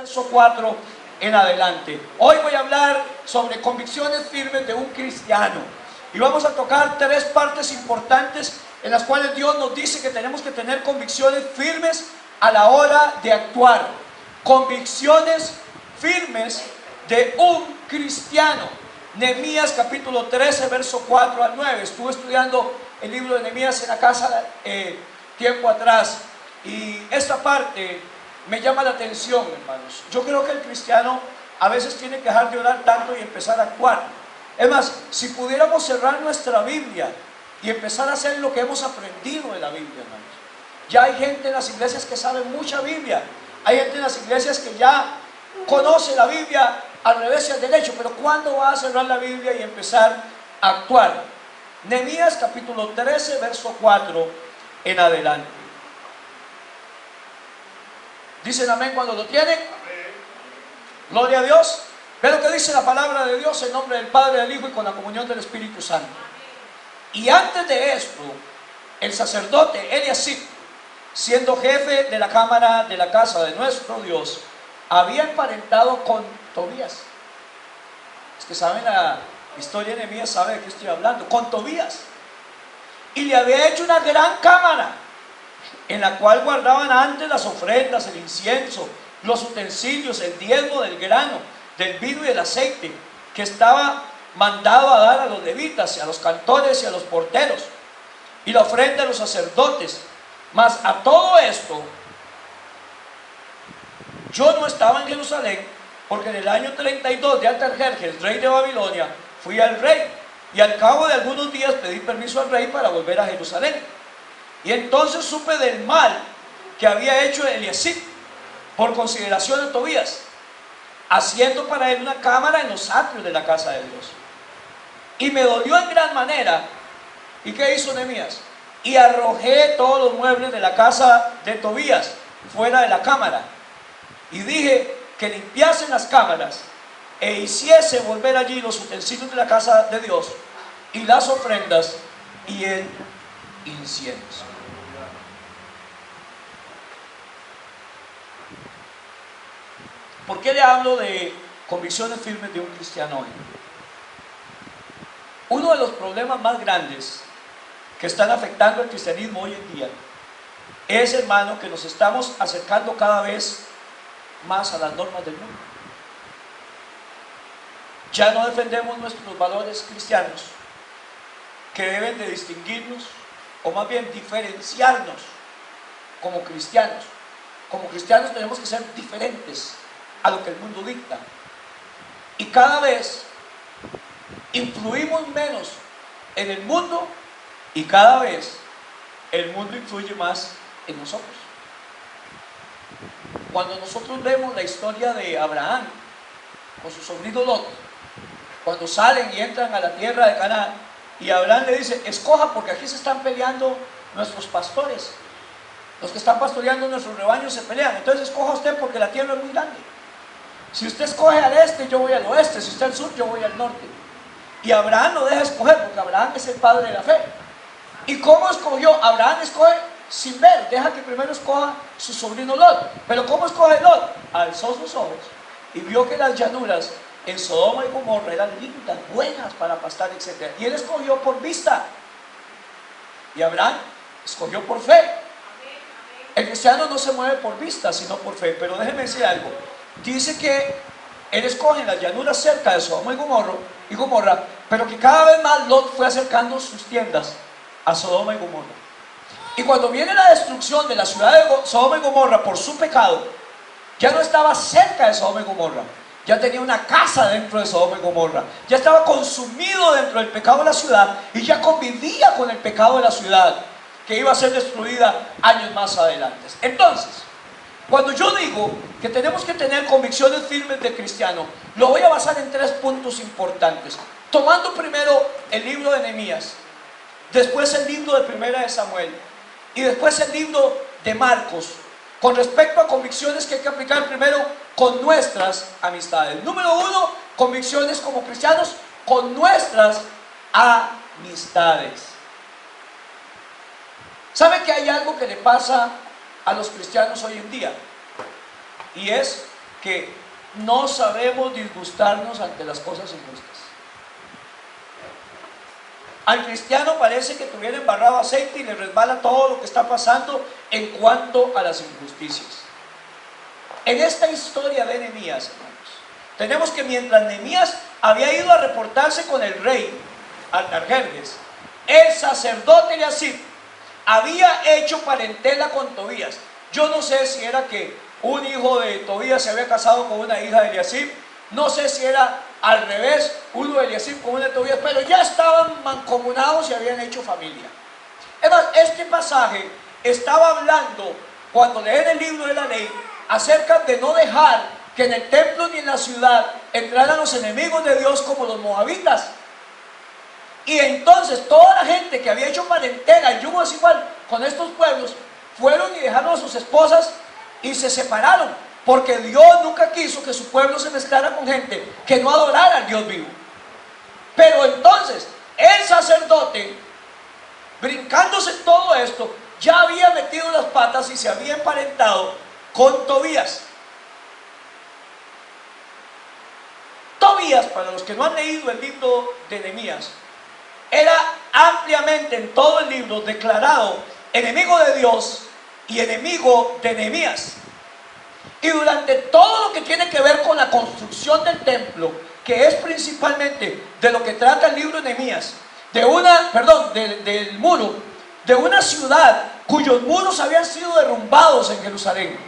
verso 4 en adelante. Hoy voy a hablar sobre convicciones firmes de un cristiano. Y vamos a tocar tres partes importantes en las cuales Dios nos dice que tenemos que tener convicciones firmes a la hora de actuar. Convicciones firmes de un cristiano. Nehemías capítulo 13, verso 4 al 9. Estuve estudiando el libro de Nehemías en la casa tiempo atrás. Y esta parte me llama la atención, hermanos. Yo creo que el cristiano a veces tiene que dejar de orar tanto y empezar a actuar. Es más, si pudiéramos cerrar nuestra Biblia y empezar a hacer lo que hemos aprendido de la Biblia, hermanos. Ya hay gente en las iglesias que sabe mucha Biblia. Hay gente en las iglesias que ya conoce la Biblia al revés y al derecho. Pero ¿cuándo va a cerrar la Biblia y empezar a actuar? Nehemías capítulo 13, verso 4 en adelante. ¿Dicen amén cuando lo tienen? Gloria a Dios. Ve lo que dice la palabra de Dios en nombre del Padre, del Hijo y con la comunión del Espíritu Santo. Y antes de esto, el sacerdote Eliasib, siendo jefe de la cámara de la casa de nuestro Dios, había emparentado con Tobías. Es que saben la historia de Nehemías, sabe de qué estoy hablando, con Tobías. Y le había hecho una gran cámara en la cual guardaban antes las ofrendas, el incienso, los utensilios, el diezmo del grano, del vino y del aceite, que estaba mandado a dar a los levitas, y a los cantores y a los porteros, y la ofrenda de los sacerdotes. Mas a todo esto, yo no estaba en Jerusalén, porque en el año 32 de Artajerjes, rey de Babilonia, fui al rey, y al cabo de algunos días pedí permiso al rey para volver a Jerusalén. Y entonces supe del mal que había hecho Eliasib por consideración de Tobías, haciendo para él una cámara en los atrios de la casa de Dios. Y me dolió en gran manera. ¿Y qué hizo Nehemías? Y arrojé todos los muebles de la casa de Tobías fuera de la cámara. Y dije que limpiasen las cámaras e hiciese volver allí los utensilios de la casa de Dios y las ofrendas y el incienso. ¿Por qué le hablo de convicciones firmes de un cristiano hoy? Uno de los problemas más grandes que están afectando al cristianismo hoy en día es, hermano, que nos estamos acercando cada vez más a las normas del mundo. Ya no defendemos nuestros valores cristianos que deben de distinguirnos, o más bien diferenciarnos como cristianos. Como cristianos tenemos que ser diferentes a lo que el mundo dicta. Y cada vez influimos menos en el mundo y cada vez el mundo influye más en nosotros. Cuando nosotros vemos la historia de Abraham con su sobrino Lot, cuando salen y entran a la tierra de Canaán, y Abraham le dice: escoja, porque aquí se están peleando nuestros pastores, los que están pastoreando nuestros rebaños se pelean, entonces escoja usted porque la tierra es muy grande. Si usted escoge al este, yo voy al oeste. Si usted al sur, yo voy al norte. Y Abraham no deja escoger, porque Abraham es el padre de la fe. ¿Y cómo escogió? Abraham escoge sin ver, deja que primero escoja su sobrino Lot. Pero ¿cómo escoge Lot? Alzó sus ojos y vio que las llanuras en Sodoma y Gomorra eran lindas, buenas para pastar, etc. Y él escogió por vista. Y Abraham escogió por fe. El cristiano no se mueve por vista, sino por fe. Pero déjeme decir algo. Dice que él escoge en las llanuras cerca de Sodoma y Gomorra, pero que cada vez más Lot fue acercando sus tiendas a Sodoma y Gomorra. Y cuando viene la destrucción de la ciudad de Sodoma y Gomorra por su pecado, ya no estaba cerca de Sodoma y Gomorra, ya tenía una casa dentro de Sodoma y Gomorra, ya estaba consumido dentro del pecado de la ciudad y ya convivía con el pecado de la ciudad, que iba a ser destruida años más adelante. Entonces, cuando yo digo que tenemos que tener convicciones firmes de cristiano, lo voy a basar en tres puntos importantes. Tomando primero el libro de Nehemías, después el libro de Primera de Samuel y después el libro de Marcos, con respecto a convicciones que hay que aplicar primero con nuestras amistades. Número uno, convicciones como cristianos con nuestras amistades. ¿Sabe que hay algo que le pasa a los cristianos hoy en día? Y es que no sabemos disgustarnos ante las cosas injustas. Al cristiano parece que tuviera embarrado aceite y le resbala todo lo que está pasando en cuanto a las injusticias. En esta historia de Nehemías, hermanos, tenemos que mientras Nehemías había ido a reportarse con el rey Artajerjes, el sacerdote Eliasib había hecho parentela con Tobías. Yo no sé si era que un hijo de Tobías se había casado con una hija de Eliasib, no sé si era al revés, uno de Eliasib con una de Tobías, pero ya estaban mancomunados y habían hecho familia. Es más, este pasaje estaba hablando, cuando leen el libro de la ley, acerca de no dejar que en el templo ni en la ciudad entraran los enemigos de Dios como los moabitas. Y entonces toda la gente que había hecho parentela, el yugo desigual con estos pueblos, fueron y dejaron a sus esposas y se separaron, porque Dios nunca quiso que su pueblo se mezclara con gente que no adorara al Dios vivo. Pero entonces el sacerdote, brincándose todo esto, ya había metido las patas y se había emparentado con Tobías. Tobías, para los que no han leído el libro de Nehemías, era ampliamente en todo el libro declarado enemigo de Dios y enemigo de Nehemías. Y durante todo lo que tiene que ver con la construcción del templo, que es principalmente de lo que trata el libro de Nehemías, del muro, de una ciudad cuyos muros habían sido derrumbados en Jerusalén.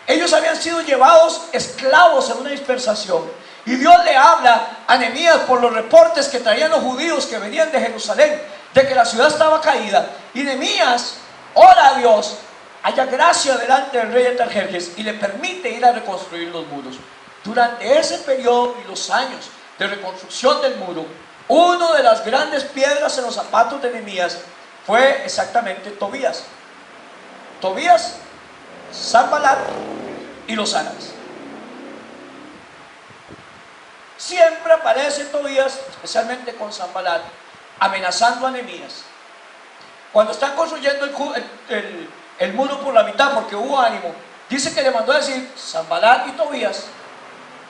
Ellos habían sido llevados esclavos en una dispersación. Y Dios le habla a Nehemías por los reportes que traían los judíos que venían de Jerusalén, de que la ciudad estaba caída. Y Nehemías ora a Dios, haya gracia delante del rey Artajerjes y le permite ir a reconstruir los muros. Durante ese periodo y los años de reconstrucción del muro, una de las grandes piedras en los zapatos de Nehemías fue exactamente Tobías. Tobías, Sanbalat y los árabes. Siempre aparece Tobías, especialmente con Sanbalat, amenazando a Nehemías. Cuando están construyendo el muro por la mitad, porque hubo ánimo, dice que le mandó a decir: Sanbalat y Tobías,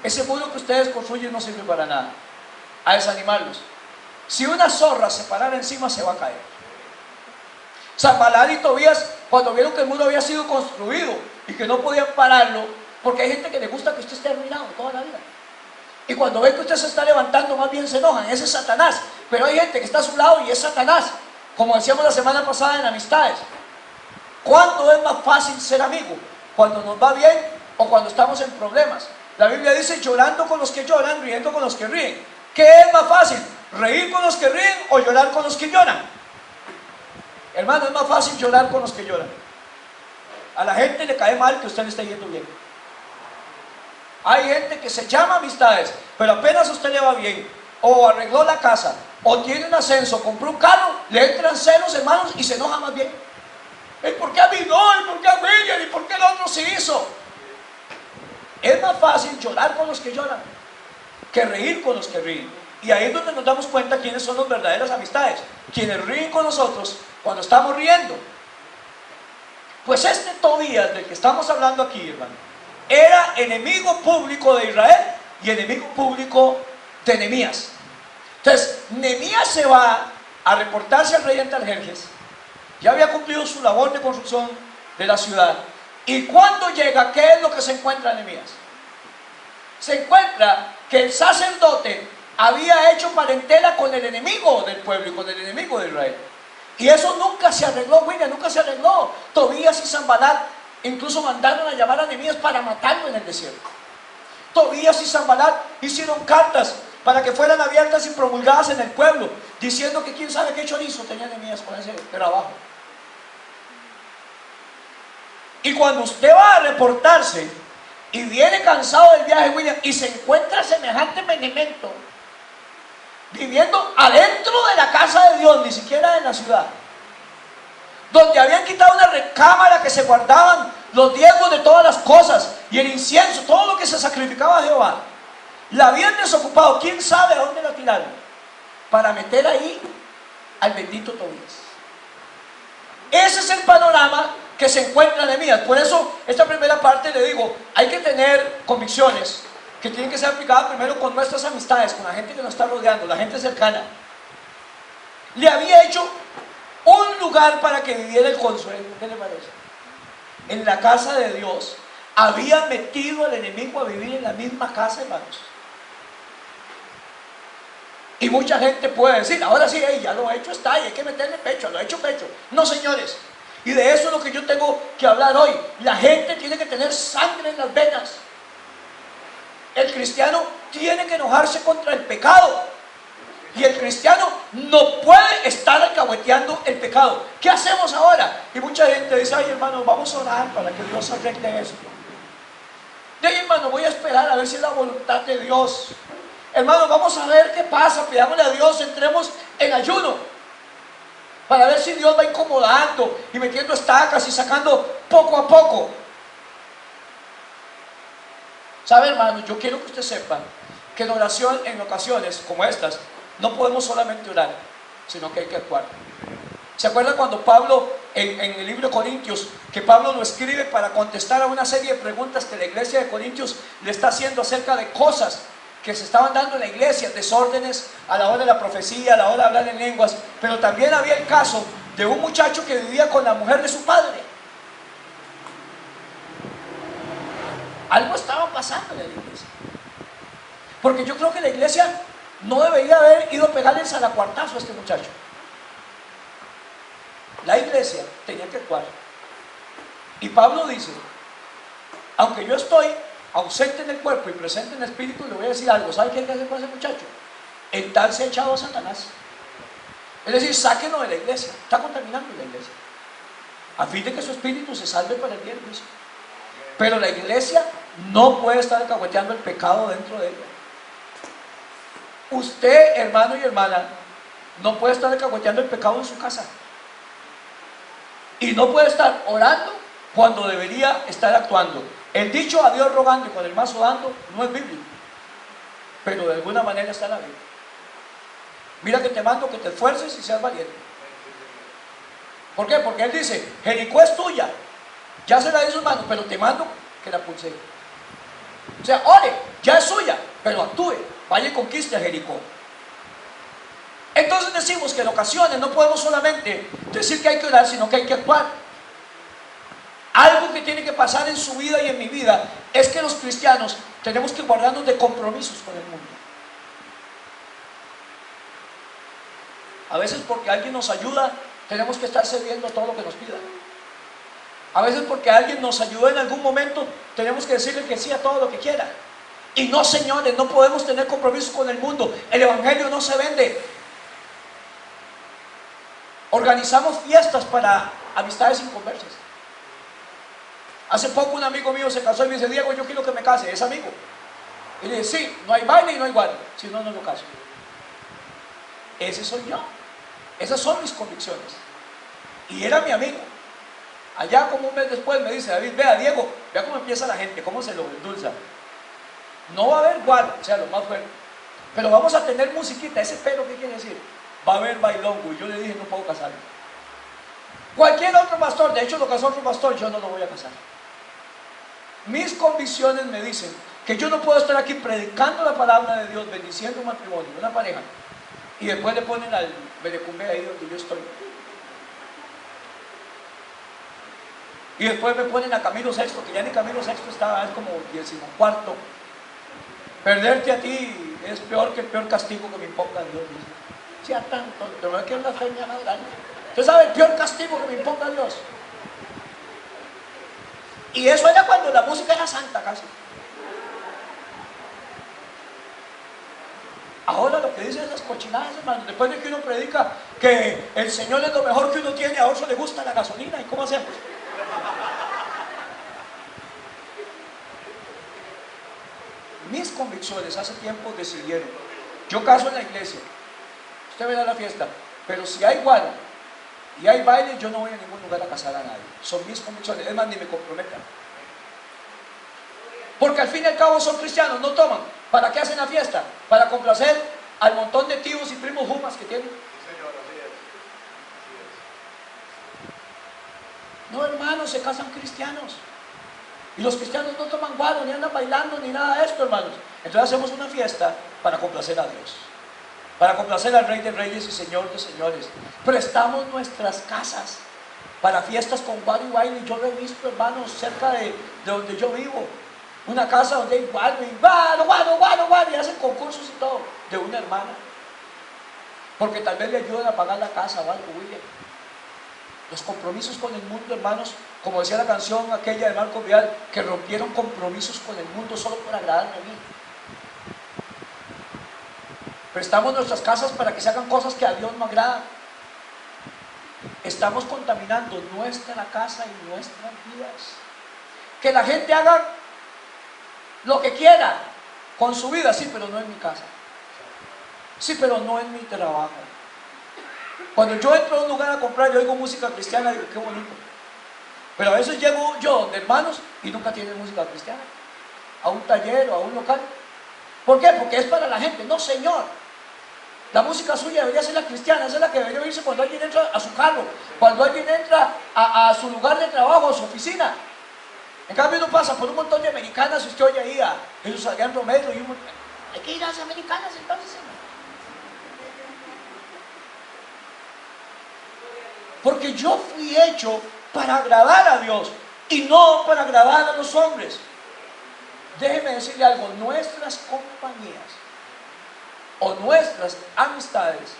ese muro que ustedes construyen no sirve para nada, a desanimarlos. Si una zorra se parara encima, se va a caer. Sanbalat y Tobías, cuando vieron que el muro había sido construido y que no podían pararlo, porque hay gente que le gusta que usted esté arruinado toda la vida, y cuando ven que usted se está levantando, más bien se enojan. Ese es Satanás. Pero hay gente que está a su lado y es Satanás, como decíamos la semana pasada en amistades. ¿Cuándo es más fácil ser amigo? ¿Cuando nos va bien o cuando estamos en problemas? La Biblia dice: llorando con los que lloran, riendo con los que ríen. ¿Qué es más fácil? ¿Reír con los que ríen o llorar con los que lloran? Hermano, es más fácil llorar con los que lloran. A la gente le cae mal que usted le esté yendo bien. Hay gente que se llama amistades, pero apenas a usted le va bien, o arregló la casa, o tiene un ascenso, compró un carro, le entran celos, hermanos, y se enoja más bien. ¿Y por qué a mí no? ¿Y por qué a William? ¿Y por qué el otro sí hizo? Es más fácil llorar con los que lloran que reír con los que ríen. Y ahí es donde nos damos cuenta quiénes son las verdaderas amistades, quienes ríen con nosotros cuando estamos riendo. Pues este Tobías del que estamos hablando aquí, hermano, era enemigo público de Israel y enemigo público de Nehemías. Entonces, Nehemías se va a reportarse al rey Artajerjes. Ya había cumplido su labor de construcción de la ciudad. Y cuando llega, ¿qué es lo que se encuentra Nehemías? Se encuentra que el sacerdote había hecho parentela con el enemigo del pueblo y con el enemigo de Israel. Y eso nunca se arregló, William, nunca se arregló. Tobías y Sanbalat incluso mandaron a llamar a Nehemías para matarlo en el desierto. Tobías y Sanbalat hicieron cartas para que fueran abiertas y promulgadas en el pueblo, diciendo que quién sabe qué chorizo tenía Nehemías con ese trabajo. Y cuando usted va a reportarse y viene cansado del viaje, William, y se encuentra semejante menimento viviendo adentro de la casa de Dios, ni siquiera en la ciudad, donde habían quitado una recámara que se guardaban los diezmos de todas las cosas y el incienso, todo lo que se sacrificaba a Jehová, la habían desocupado. ¿Quién sabe a dónde la tiraron? Para meter ahí al bendito Tobías. Ese es el panorama que se encuentran en mías. Por eso, esta primera parte le digo, hay que tener convicciones que tienen que ser aplicadas primero con nuestras amistades, con la gente que nos está rodeando, la gente cercana. Le había hecho un lugar para que viviera el consuelo. ¿Qué le parece? En la casa de Dios había metido al enemigo a vivir en la misma casa, hermanos. Y mucha gente puede decir, ahora sí, ya lo hecho está y hay que meterle pecho, lo hecho pecho. No, señores. Y de eso es lo que yo tengo que hablar hoy. La gente tiene que tener sangre en las venas. El cristiano tiene que enojarse contra el pecado. Y el cristiano no puede estar alcahueteando el pecado. ¿Qué hacemos ahora? Y mucha gente dice, ay hermano, vamos a orar para que Dios arregle eso. De ahí, hermano, voy a esperar a ver si es la voluntad de Dios. Hermano, vamos a ver qué pasa, pidámosle a Dios, entremos en ayuno para ver si Dios va incomodando y metiendo estacas y sacando poco a poco. ¿Sabe, hermano? Yo quiero que usted sepa que en oración, en ocasiones como estas, no podemos solamente orar, sino que hay que actuar. ¿Se acuerda cuando Pablo, en el libro de Corintios, que Pablo lo escribe para contestar a una serie de preguntas que la iglesia de Corintios le está haciendo acerca de cosas que se estaban dando en la iglesia, desórdenes a la hora de la profecía, a la hora de hablar en lenguas, pero también había el caso de un muchacho que vivía con la mujer de su padre. Algo estaba pasando en la iglesia, porque yo creo que la iglesia no debería haber ido a pegarle el salacuartazo a este muchacho. La iglesia tenía que actuar. Y Pablo dice, aunque yo estoy ausente en el cuerpo y presente en el espíritu, le voy a decir algo. ¿Sabe qué hay que hacer con ese muchacho? El tal se ha echado a Satanás. Es decir, sáquenlo de la iglesia. Está contaminando la iglesia, a fin de que su espíritu se salve para el día del juicio. Pero la iglesia no puede estar alcahueteando el pecado dentro de ella. Usted, hermano y hermana, no puede estar alcahueteando el pecado en su casa. Y no puede estar orando cuando debería estar actuando. El dicho a Dios rogando y con el mazo dando no es bíblico, pero de alguna manera está en la Biblia. Mira que te mando que te esfuerces y seas valiente. ¿Por qué? Porque Él dice, Jericó es tuya, ya se la di sus manos, pero te mando que la pulse. O sea, ore, ya es suya, pero actúe, vaya y conquiste a Jericó. Entonces decimos que en ocasiones no podemos solamente decir que hay que orar, sino que hay que actuar. Algo que tiene que pasar en su vida y en mi vida es que los cristianos tenemos que guardarnos de compromisos con el mundo. A veces porque alguien nos ayuda, tenemos que estar cediendo a todo lo que nos pida. A veces porque alguien nos ayudó en algún momento, tenemos que decirle que sí a todo lo que quiera. Y no, señores, no podemos tener compromisos con el mundo. El evangelio no se vende. Organizamos fiestas para amistades inconversas. Hace poco un amigo mío se casó y me dice, Diego, yo quiero que me case. ¿Es amigo? Y le dije, sí, no hay baile y no hay guardia, si no, no lo caso. Ese soy yo. Esas son mis convicciones. Y era mi amigo. Allá como un mes después me dice, David, vea Diego, vea cómo empieza la gente, cómo se lo endulza. No va a haber guardia, o sea, lo más fuerte, pero vamos a tener musiquita. ¿Ese pero qué quiere decir? Va a haber bailongo. Y yo le dije, no puedo casarme. Cualquier otro pastor, de hecho lo casó otro pastor, yo no lo voy a casar. Mis convicciones me dicen que yo no puedo estar aquí predicando la palabra de Dios, bendiciendo un matrimonio, una pareja, y después le ponen al berecumbe ahí donde yo estoy. Y después me ponen a Camilo Sexto, que ya ni Camilo Sexto estaba, es como 14. Perderte a ti es peor que el peor castigo que me imponga Dios. Si a tanto, de verdad que es una feña más grande. ¿Usted sabe el peor castigo que me imponga Dios? Y eso era cuando la música era santa casi. Ahora lo que dicen esas cochinadas, hermano, después de que uno predica que el Señor es lo mejor que uno tiene, a otro le gusta la gasolina. ¿Y cómo hacemos? Mis convicciones hace tiempo decidieron, yo caso en la iglesia, usted verá la fiesta, pero si hay guaro y hay baile, yo no voy a ningún lugar a casar a nadie. Son mis convicciones, es más, ni me comprometan. Porque al fin y al cabo son cristianos, no toman. ¿Para qué hacen la fiesta? Para complacer al montón de tíos y primos jumas que tienen. No, hermanos, se casan cristianos. Y los cristianos no toman guaro, ni andan bailando, ni nada de esto, hermanos. Entonces hacemos una fiesta para complacer a Dios, para complacer al Rey de Reyes y Señor de Señores. Prestamos nuestras casas para fiestas con guaro y baile. Yo lo he visto, hermanos, cerca de donde yo vivo. Una casa donde hay guaro y guaro, y hacen concursos y todo, de una hermana. Porque tal vez le ayudan a pagar la casa o algo, William. Los compromisos con el mundo, hermanos, como decía la canción aquella de Marco Vidal, que rompieron compromisos con el mundo solo por agradarme a mí. Prestamos nuestras casas para que se hagan cosas que a Dios no agradan. Estamos contaminando nuestra casa y nuestras vidas. Que la gente haga lo que quiera con su vida, sí, pero no en mi casa. Sí, pero no en mi trabajo. Cuando yo entro a un lugar a comprar, yo oigo música cristiana y digo, qué bonito. Pero a veces llego yo donde hermanos y nunca tienen música cristiana. A un taller o a un local. ¿Por qué? Porque es para la gente. No, señor. La música suya debería ser la cristiana. Esa es la que debería oírse cuando alguien entra a su carro, cuando alguien entra a su lugar de trabajo, a su oficina. En cambio uno pasa por un montón de americanas y usted oye ahí a Jesús Adrián Romero y hay que ir a las americanas entonces, hermano. Porque yo fui hecho para agradar a Dios y no para agradar a los hombres. Déjeme decirle algo, nuestras compañías o nuestras amistades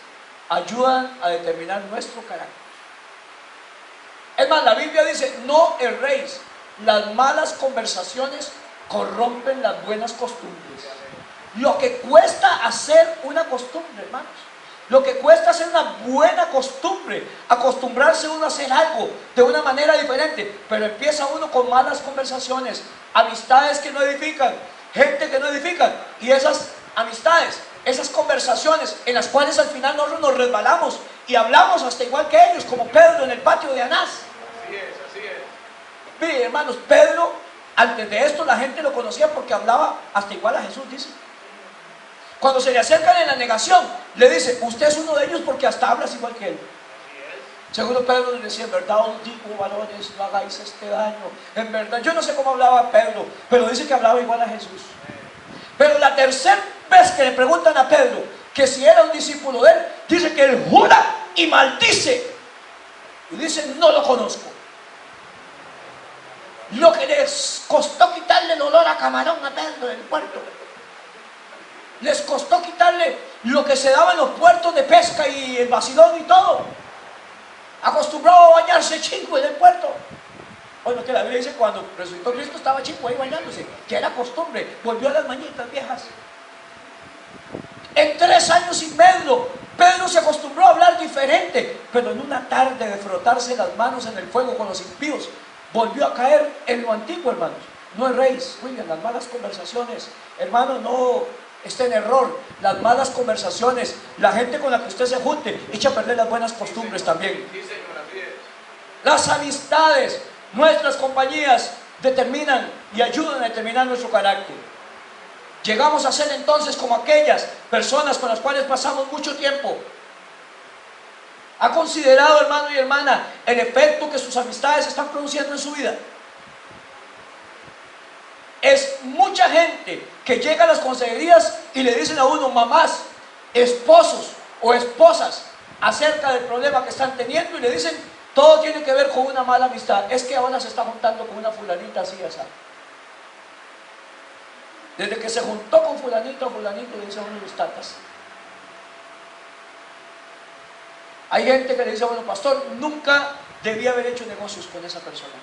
ayudan a determinar nuestro carácter. Es más, la Biblia dice, no erréis, las malas conversaciones corrompen las buenas costumbres. Lo que cuesta hacer una costumbre, hermanos, lo que cuesta hacer una buena costumbre, acostumbrarse uno a hacer algo de una manera diferente, pero empieza uno con malas conversaciones, amistades que no edifican, gente que no edifican, y esas amistades, esas conversaciones en las cuales al final nosotros nos resbalamos y hablamos hasta igual que ellos, como Pedro en el patio de Anás. Así es, así es. Miren, hermanos, Pedro, antes de esto la gente lo conocía porque hablaba hasta igual a Jesús, dice. Cuando se le acercan en la negación, le dice, usted es uno de ellos porque hasta hablas igual que él. Seguro Pedro le decía, en verdad os digo, varones, no hagáis este daño. En verdad, yo no sé cómo hablaba Pedro, pero dice que hablaba igual a Jesús. Pero la tercera vez que le preguntan a Pedro que si era un discípulo de él, dice que él jura y maldice. Y dice, no lo conozco. Lo que les costó quitarle el olor a camarón a Pedro en el puerto. Les costó quitarle lo que se daba en los puertos de pesca y el vacilón y todo. Acostumbrado a bañarse chingo en el puerto. Bueno, que la Biblia dice cuando resucitó Cristo estaba chingo ahí bañándose, que era costumbre, volvió a las mañitas viejas. En 3 años y medio, Pedro se acostumbró a hablar diferente, pero en una tarde de frotarse las manos en el fuego con los impíos, volvió a caer en lo antiguo, hermanos. No erréis, William, las malas conversaciones, hermanos, no está en error. Las malas conversaciones, la gente con la que usted se junte, echa a perder las buenas costumbres también. Sí, señor, así es. Las amistades, nuestras compañías determinan y ayudan a determinar nuestro carácter. Llegamos a ser entonces como aquellas personas con las cuales pasamos mucho tiempo. ¿Ha considerado, hermano y hermana, el efecto que sus amistades están produciendo en su vida? Es mucha gente que llega a las consejerías y le dicen a uno, mamás, esposos o esposas, acerca del problema que están teniendo, y le dicen, todo tiene que ver con una mala amistad. Es que ahora se está juntando con una fulanita así, así. Desde que se juntó con fulanito o fulanito, le dice a uno los tatas. Hay gente que le dice, bueno, pastor, nunca debía haber hecho negocios con esa persona.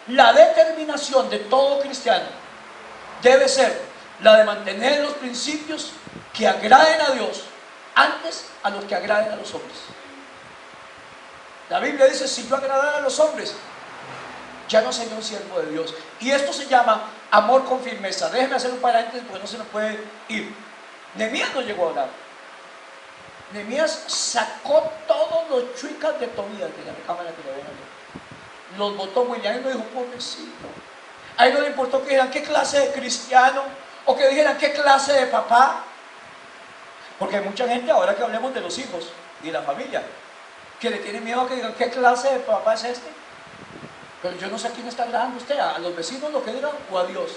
La determinación de todo cristiano debe ser la de mantener los principios que agraden a Dios antes a los que agraden a los hombres. La Biblia dice, si yo agradara a los hombres, ya no sería un siervo de Dios. Y esto se llama amor con firmeza. Déjenme hacer un paréntesis porque no se nos puede ir. Nehemías no llegó a hablar. Nehemías sacó todos los chuicas de Tobías de la recámara que le habían abierto. Los botó William y no dijo, pobrecito. A él no le importó que dijeran qué clase de cristiano o que dijeran qué clase de papá. Porque hay mucha gente, ahora que hablemos de los hijos y de la familia, que le tienen miedo a que digan, ¿qué clase de papá es este? Pero yo no sé a quién está agradando usted, a los vecinos lo que digan o a Dios.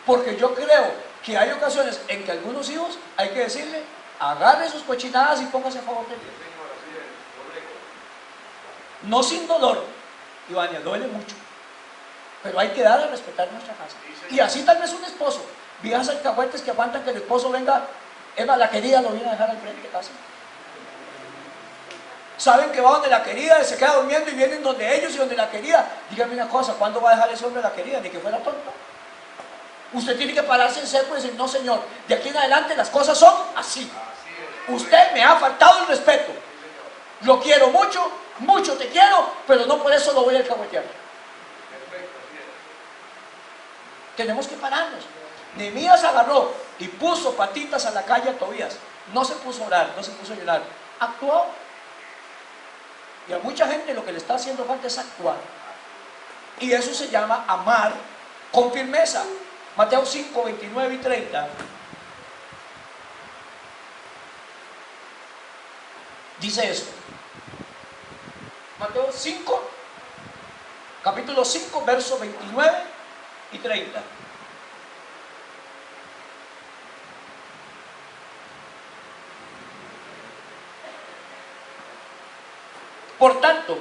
Porque yo creo que hay ocasiones en que a algunos hijos hay que decirle, agarre sus cochinadas y póngase a favor de Dios. No sin dolor, Ivania, duele mucho. Pero hay que dar a respetar nuestra casa. Y así tal vez un esposo, viejas alcahuetes que aguantan que el esposo venga, es más, la querida lo viene a dejar al frente de casa. Saben que va donde la querida, se queda durmiendo y vienen donde ellos y donde la querida. Dígame una cosa, ¿cuándo va a dejar ese hombre a la querida? Ni que fuera tonto. Usted tiene que pararse en seco y decir, no señor, de aquí en adelante las cosas son así. Usted me ha faltado el respeto. Lo quiero mucho, mucho te quiero, pero no por eso lo voy a alcahuetear. Tenemos que pararnos. Nehemías agarró y puso patitas a la calle a Tobías. No se puso a orar, no se puso a llorar. Actuó. Y a mucha gente lo que le está haciendo falta es actuar. Y eso se llama amar con firmeza. Mateo 5, 29 y 30. Dice esto. Mateo 5, capítulo 5, versos 29 y 30. Por tanto,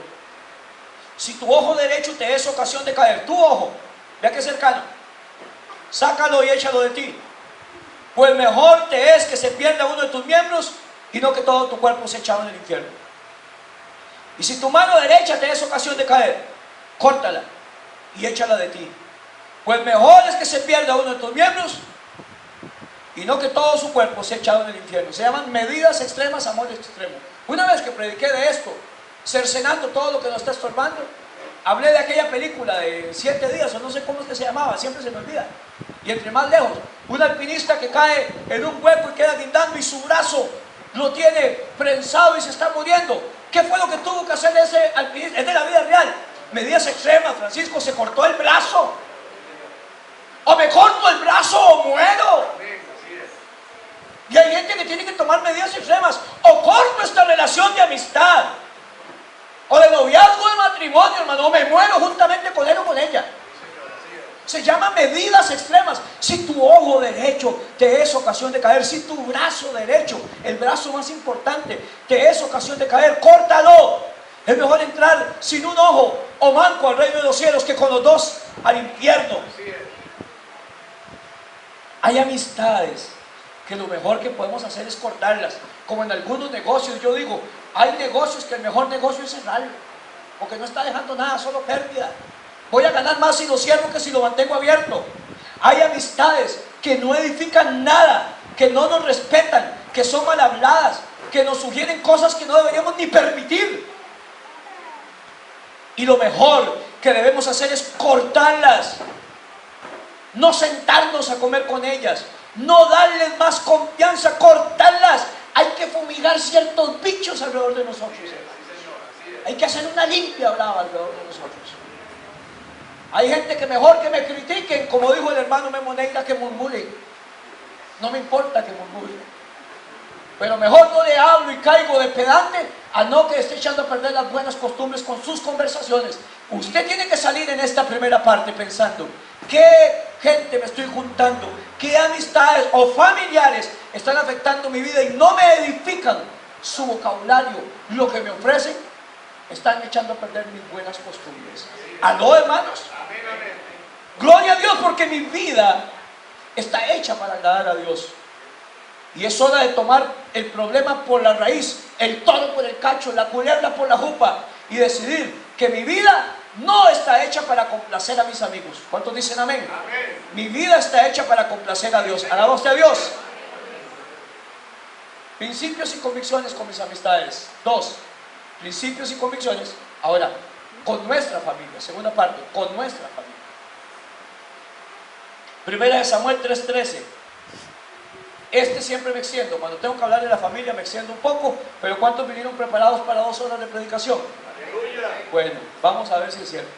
si tu ojo derecho te es ocasión de caer, tu ojo, vea que cercano, sácalo y échalo de ti. Pues mejor te es que se pierda uno de tus miembros y no que todo tu cuerpo sea echado en el infierno. Y si tu mano derecha te es ocasión de caer, córtala y échala de ti. Pues mejor es que se pierda uno de tus miembros y no que todo su cuerpo sea echado en el infierno. Se llaman medidas extremas, amor extremo. Una vez que prediqué de esto, cercenando todo lo que nos está estorbando, hablé de aquella película de 7 días, o no sé cómo es que se llamaba, siempre se me olvida. Y entre más lejos, un alpinista que cae en un hueco y queda guindando y su brazo lo tiene prensado y se está muriendo. ¿Qué fue lo que tuvo que hacer ese alpinista? Es de la vida real. Medidas extremas, Francisco, se cortó el brazo. O me corto el brazo o muero. Y hay gente que tiene que tomar medidas extremas. O corto esta relación de amistad, o de noviazgo, de matrimonio, hermano, o me muero juntamente con él o con ella. Se llaman medidas extremas. Si tu ojo derecho te es ocasión de caer, si tu brazo derecho, el brazo más importante, te es ocasión de caer, córtalo. Es mejor entrar sin un ojo o manco al reino de los cielos que con los dos al infierno. Hay amistades que lo mejor que podemos hacer es cortarlas. Como en algunos negocios, yo digo, hay negocios que el mejor negocio es cerrarlo, porque no está dejando nada, solo pérdida. Voy a ganar más si lo cierro que si lo mantengo abierto. Hay amistades que no edifican nada, que no nos respetan, que son mal habladas, que nos sugieren cosas que no deberíamos ni permitir. Y lo mejor que debemos hacer es cortarlas. No sentarnos a comer con ellas, no darles más confianza, cortarlas. Hay que fumigar ciertos bichos alrededor de nosotros. Hay que hacer una limpia brava alrededor de nosotros. Hay gente que mejor que me critiquen, como dijo el hermano Memo Neira, que murmuren. No me importa que murmuren, pero mejor no le hablo y caigo de pedante a no que esté echando a perder las buenas costumbres con sus conversaciones. Usted tiene que salir en esta primera parte pensando, ¿qué gente me estoy juntando? ¿Qué amistades o familiares están afectando mi vida y no me edifican su vocabulario? Lo que me ofrecen, están echando a perder mis buenas costumbres. ¿Aló, hermanos? Gloria a Dios, porque mi vida está hecha para agradar a Dios. Y es hora de tomar el problema por la raíz, el toro por el cacho, la culebra por la jupa, y decidir que mi vida no está hecha para complacer a mis amigos. ¿Cuántos dicen amén? Amén. Mi vida está hecha para complacer a Dios. Alaba usted a Dios. Principios y convicciones con mis amistades. 2. Principios y convicciones. Ahora, con nuestra familia. Segunda parte, con nuestra familia. Primera de Samuel 3:13. Siempre me extiendo. Cuando tengo que hablar de la familia me extiendo un poco, pero ¿cuántos vinieron preparados para 2 horas de predicación? Aleluya. Bueno, vamos a ver si es cierto.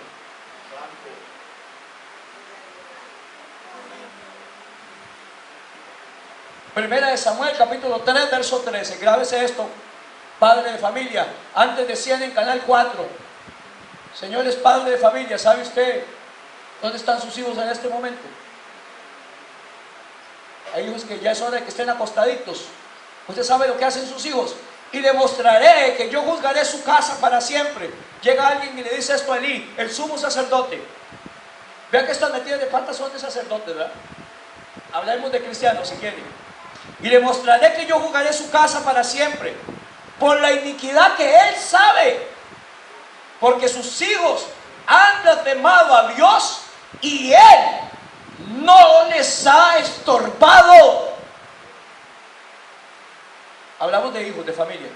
Primera de Samuel, capítulo 3, verso 13. Grábese esto. Padre de familia, antes decían en Canal 4, señores padre de familia, ¿sabe usted dónde están sus hijos en este momento? Hay hijos que ya es hora de que estén acostaditos. Usted sabe lo que hacen sus hijos. Y le mostraré que yo juzgaré su casa para siempre. Llega alguien y le dice esto a Elí, el sumo sacerdote. Vean que estas metidas de patas son de sacerdotes, ¿verdad? Hablemos de cristianos si quieren. Y le mostraré que yo juzgaré su casa para siempre, por la iniquidad que él sabe, porque sus hijos han blasfemado a Dios y él no les ha estorbado. Hablamos de hijos, de familia.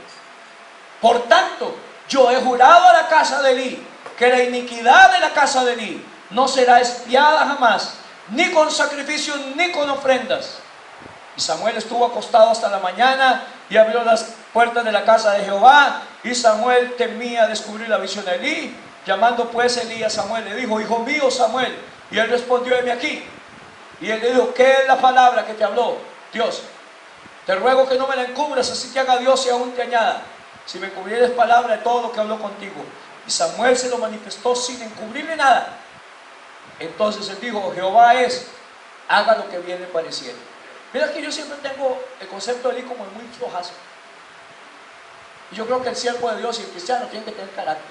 Por tanto, yo he jurado a la casa de Elí que la iniquidad de la casa de Elí no será expiada jamás, ni con sacrificios ni con ofrendas. Y Samuel estuvo acostado hasta la mañana y abrió las puertas de la casa de Jehová. Y Samuel temía descubrir la visión de Elí. Llamando pues Elí a Samuel, le dijo: hijo mío Samuel. Y él respondió: heme aquí. Y él le dijo: ¿qué es la palabra que te habló Dios? Te ruego que no me la encubras, así te haga Dios y aún te añada, si me encubrieres palabra de todo lo que habló contigo. Y Samuel se lo manifestó sin encubrirle nada. Entonces él dijo: Jehová es, haga lo que bien le pareciera. Mira que yo siempre tengo el concepto de Elí como muy flojazo. Y yo creo que el siervo de Dios y el cristiano tienen que tener carácter.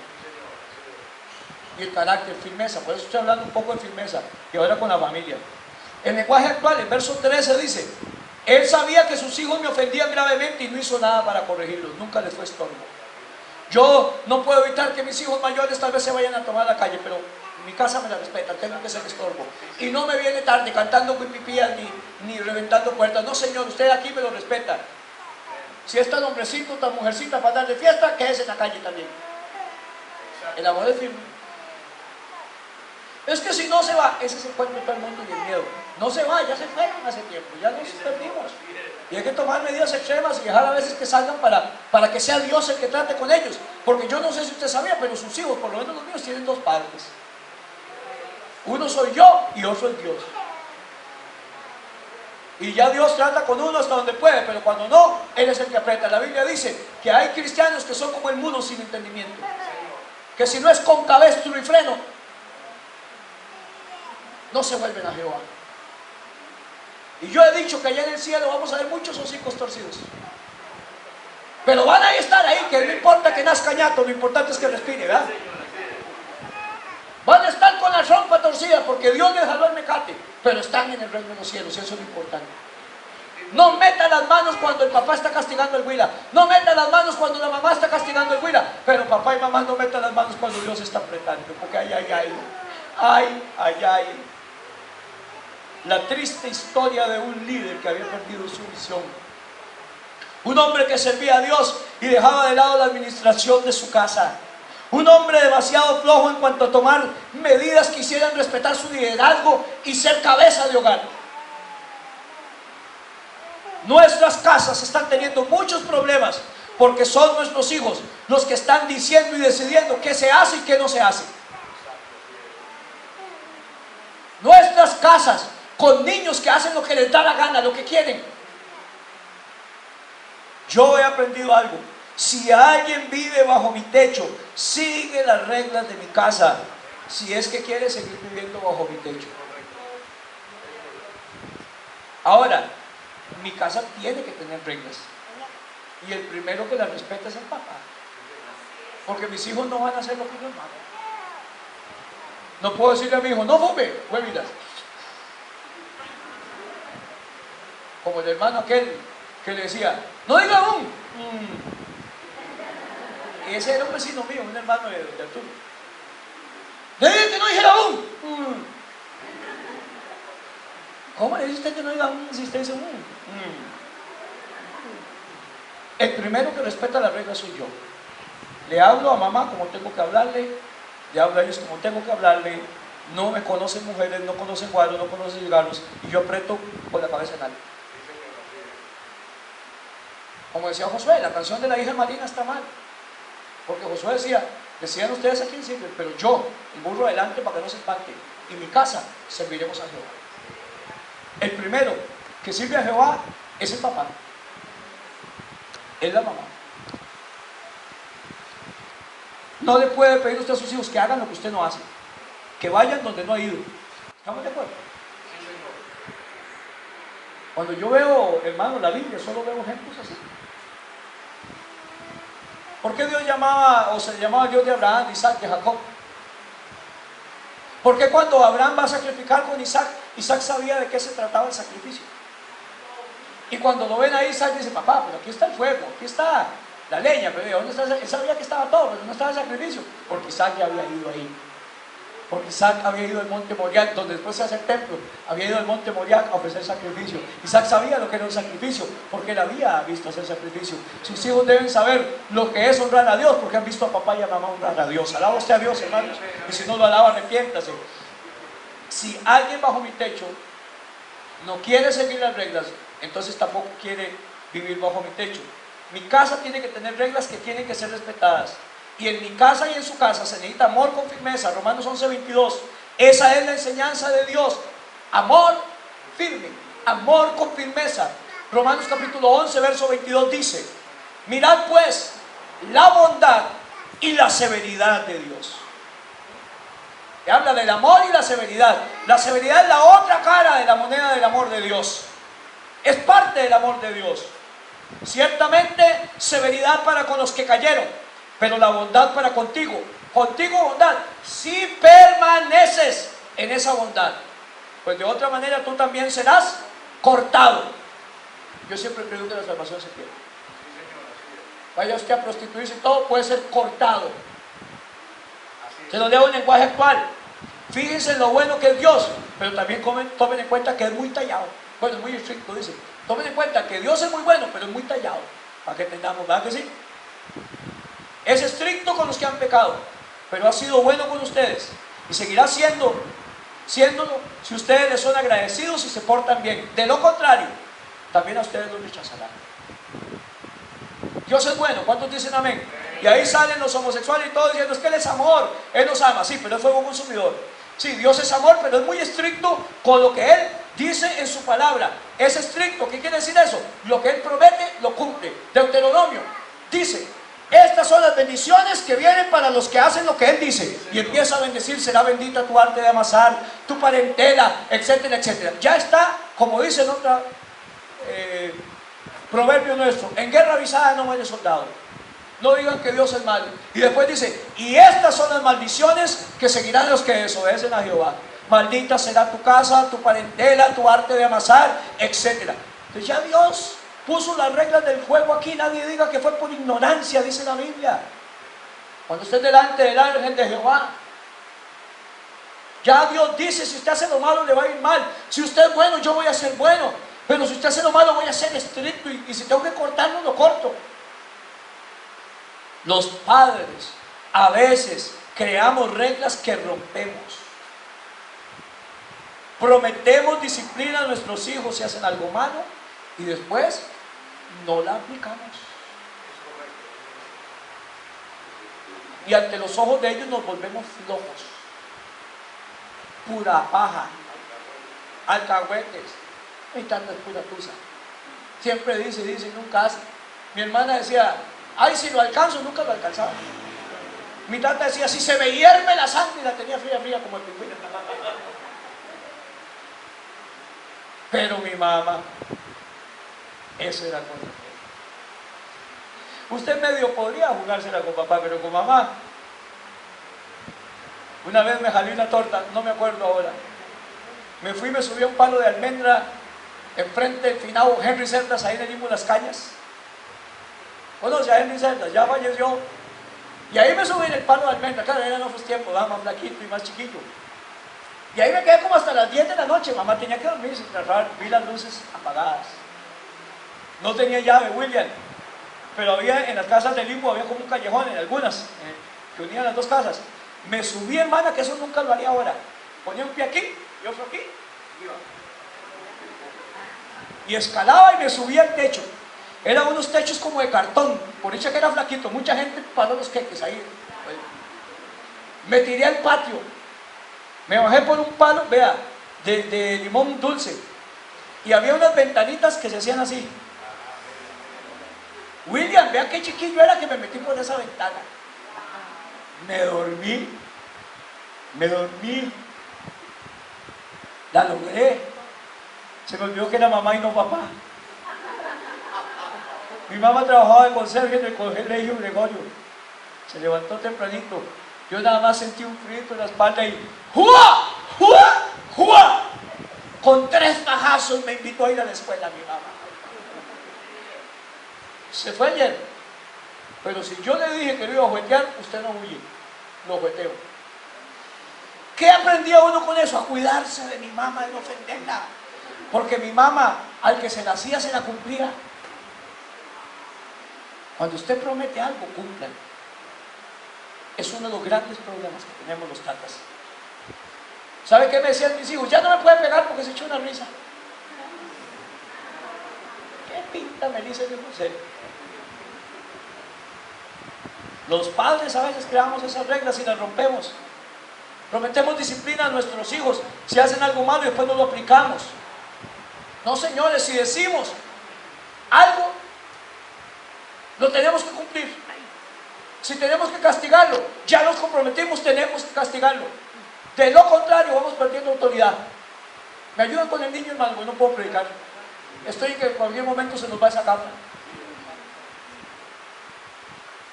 Y el carácter, firmeza. Por eso estoy hablando un poco de firmeza. Y ahora con la familia. El lenguaje actual, el verso 13 dice: él sabía que sus hijos me ofendían gravemente y no hizo nada para corregirlos. Nunca les fue estorbo. Yo no puedo evitar que mis hijos mayores tal vez se vayan a tomar la calle, pero mi casa me la respeta, tengo que ser estorbo. Y no me viene tarde cantando cuipipías ni reventando puertas. No, señor, usted aquí me lo respeta. Si es tan hombrecito, tan mujercita para dar de fiesta, quédese en la calle también. El amor es firme. Es que si no se va, ese es el cuento de todo el mundo y el miedo. No se va, ya se fueron hace tiempo, ya nos perdimos. Y hay que tomar medidas extremas y dejar a veces que salgan para que sea Dios el que trate con ellos. Porque yo no sé si usted sabía, pero sus hijos, por lo menos los míos, tienen dos padres. Uno soy yo y otro es Dios. Y ya Dios trata con uno hasta donde puede, pero cuando no, Él es el que aprieta. La Biblia dice que hay cristianos que son como el mudo sin entendimiento. Que si no es con cabestro y freno, no se vuelven a Jehová. Y yo he dicho que allá en el cielo vamos a ver muchos hocicos torcidos. Pero van a estar ahí, que no importa que nazca ñato, lo importante es que respire, ¿verdad? Van a estar con la trompa torcida porque Dios les jaló el mecate, pero están en el reino de los cielos, y eso es lo importante. No meta las manos cuando el papá está castigando el huila. No meta las manos cuando la mamá está castigando el huila. Pero papá y mamá no metan las manos cuando Dios está apretando, porque ay. La triste historia de un líder que había perdido su visión. Un hombre que servía a Dios y dejaba de lado la administración de su casa. Un hombre demasiado flojo en cuanto a tomar medidas que hicieran respetar su liderazgo y ser cabeza de hogar. Nuestras casas están teniendo muchos problemas porque son nuestros hijos los que están diciendo y decidiendo qué se hace y qué no se hace. Nuestras casas con niños que hacen lo que les da la gana, lo que quieren. Yo he aprendido algo. Si alguien vive bajo mi techo, sigue las reglas de mi casa, si es que quiere seguir viviendo bajo mi techo. Ahora, mi casa tiene que tener reglas. Y el primero que las respeta es el papá. Porque mis hijos no van a hacer lo que yo hago. No puedo decirle a mi hijo: no fume, huevidas. Como el hermano aquel que le decía: no diga aún. Y ese era un vecino mío, un hermano de Arturo. Le dije que no dijera aún. ¿Cómo le dice usted que no diga aún si usted dice aún? El primero que respeta las reglas soy yo. Le hablo a mamá como tengo que hablarle, le hablo a ellos como tengo que hablarle. No me conocen mujeres, no conocen guaros, no conocen cigarros, y yo aprieto con la cabeza en alto. Como decía Josué, la canción de la hija Marina está mal. Porque Josué decían ustedes a quién sirven, pero yo, el burro adelante para que no se espante, y mi casa serviremos a Jehová. El primero que sirve a Jehová es el papá, es la mamá. No le puede pedir usted a sus hijos que hagan lo que usted no hace, que vayan donde no ha ido. ¿Estamos de acuerdo? Cuando yo veo, hermano, la Biblia, solo veo ejemplos así. ¿Por qué Dios llamaba, o se llamaba Dios de Abraham, de Isaac, de Jacob? ¿Por qué cuando Abraham va a sacrificar con Isaac, Isaac sabía de qué se trataba el sacrificio? Y cuando lo ven ahí, Isaac dice, papá, pero aquí está el fuego, aquí está la leña, pero ¿dónde está? Él sabía que estaba todo, pero no estaba el sacrificio, porque Isaac ya había ido ahí. Porque Isaac había ido al monte Moriah, donde después se hace el templo, había ido al monte Moriah a ofrecer sacrificio. Isaac sabía lo que era un sacrificio, porque él había visto hacer sacrificio. Sus hijos deben saber lo que es honrar a Dios, porque han visto a papá y a mamá honrar a Dios. Alaba usted a Dios, hermanos, y si no lo alaba, arrepiéntase. Si alguien bajo mi techo no quiere seguir las reglas, entonces tampoco quiere vivir bajo mi techo. Mi casa tiene que tener reglas que tienen que ser respetadas. Y en mi casa y en su casa se necesita amor con firmeza. Romanos 11:22. Esa es la enseñanza de Dios. Amor firme, amor con firmeza. Romanos capítulo 11, verso 22 dice: mirad pues la bondad y la severidad de Dios. Que habla del amor y la severidad. La severidad es la otra cara de la moneda del amor de Dios. Es parte del amor de Dios. Ciertamente severidad para con los que cayeron, pero la bondad para contigo. Contigo bondad, si permaneces en esa bondad, pues de otra manera tú también serás cortado. Yo siempre creo que la salvación se pierde. Vaya usted a prostituirse y todo puede ser cortado. Se lo leo en lenguaje actual. Fíjense en lo bueno que es Dios, pero también tomen en cuenta que es muy tallado. Bueno, es muy estricto, dice. Tomen en cuenta que Dios es muy bueno, pero es muy tallado. Para que entendamos, ¿verdad que sí? Es estricto con los que han pecado, pero ha sido bueno con ustedes. Y seguirá siéndolo si ustedes le son agradecidos y se portan bien. De lo contrario, también a ustedes los rechazarán. Dios es bueno, ¿cuántos dicen amén? Y ahí salen los homosexuales y todos diciendo, es que Él es amor, Él nos ama, sí, pero es fuego consumidor. Sí, Dios es amor, pero es muy estricto con lo que Él dice en su palabra. Es estricto, ¿qué quiere decir eso? Lo que Él promete, lo cumple. Deuteronomio dice, estas son las bendiciones que vienen para los que hacen lo que Él dice. Y empieza a bendecir, será bendita tu arte de amasar, tu parentela, etcétera, etcétera. Ya está, como dice en otra proverbio nuestro, en guerra avisada no muere soldado. No digan que Dios es malo. Y después dice, y estas son las maldiciones que seguirán los que desobedecen a Jehová. Maldita será tu casa, tu parentela, tu arte de amasar, etcétera. Entonces ya Dios puso las reglas del juego aquí. Nadie diga que fue por ignorancia, dice la Biblia. Cuando usted delante del ángel de Jehová, ya Dios dice, si usted hace lo malo le va a ir mal. Si usted es bueno, yo voy a ser bueno. Pero si usted hace lo malo, voy a ser estricto. Y si tengo que cortarlo, lo corto. Los padres a veces creamos reglas que rompemos. Prometemos disciplina a nuestros hijos si hacen algo malo y después no la aplicamos. Y ante los ojos de ellos nos volvemos flojos. Pura paja. Alcahuetes. Y tanta es pura tusa. Siempre dice y nunca hace. Mi hermana decía, ay, si lo alcanzo, nunca lo alcanzaba. Mi tata decía, si se me hierve la sangre, y la tenía fría como el pingüino. Pero mi mamá, eso era cosa. Usted medio podría jugársela con papá, pero con mamá. Una vez me jalé una torta, no me acuerdo ahora. Me fui, me subí a un palo de almendra enfrente del finado Henry Cerdas, ahí en el Limbo Las Cañas. Conoce a Henry Cerdas, ya falleció. Y ahí me subí en el palo de almendra, claro, eran otros tiempos, más flaquito y más chiquito. Y ahí me quedé como hasta las 10 de la noche, mamá tenía que dormir sin cerrar, vi las luces apagadas. No tenía llave, William, pero había en las casas del Limbo, había como un callejón en algunas, que unían las dos casas. Me subí, hermana, que eso nunca lo haría ahora. Ponía un pie aquí y otro aquí, y escalaba y me subía al techo. Eran unos techos como de cartón, por dicha que era flaquito, mucha gente paró los queques ahí. Me tiré al patio, me bajé por un palo, vea, de limón dulce, y había unas ventanitas que se hacían así. William, vea qué chiquillo era que me metí por esa ventana. Me dormí. La logré. Se me olvidó que era mamá y no papá. Mi mamá trabajaba de conserje en el colegio Gregorio. Se levantó tempranito. Yo nada más sentí un frío en la espalda y ¡jua! ¡jua! ¡jua! Con 3 pajazos me invitó a ir a la escuela mi mamá. Se fue ayer. Pero si yo le dije que lo iba a juguetear, usted no huye. Lo jugueteo. ¿Qué aprendía uno con eso? A cuidarse de mi mamá, de no ofenderla. Porque mi mamá, al que se la hacía, se la cumplía. Cuando usted promete algo, cumpla. Es uno de los grandes problemas que tenemos los tatas. ¿Sabe qué me decían mis hijos? Ya no me puede pegar porque se echó una risa. ¿Qué pinta Melissa de José? Los padres a veces creamos esas reglas y las rompemos. Prometemos disciplina a nuestros hijos si hacen algo malo y después no lo aplicamos. No, señores, si decimos algo, lo tenemos que cumplir. Si tenemos que castigarlo, ya nos comprometimos, tenemos que castigarlo. De lo contrario, vamos perdiendo autoridad. ¿Me ayudan con el niño, hermano? Porque no puedo predicar. Estoy en que en cualquier momento se nos va esa capa.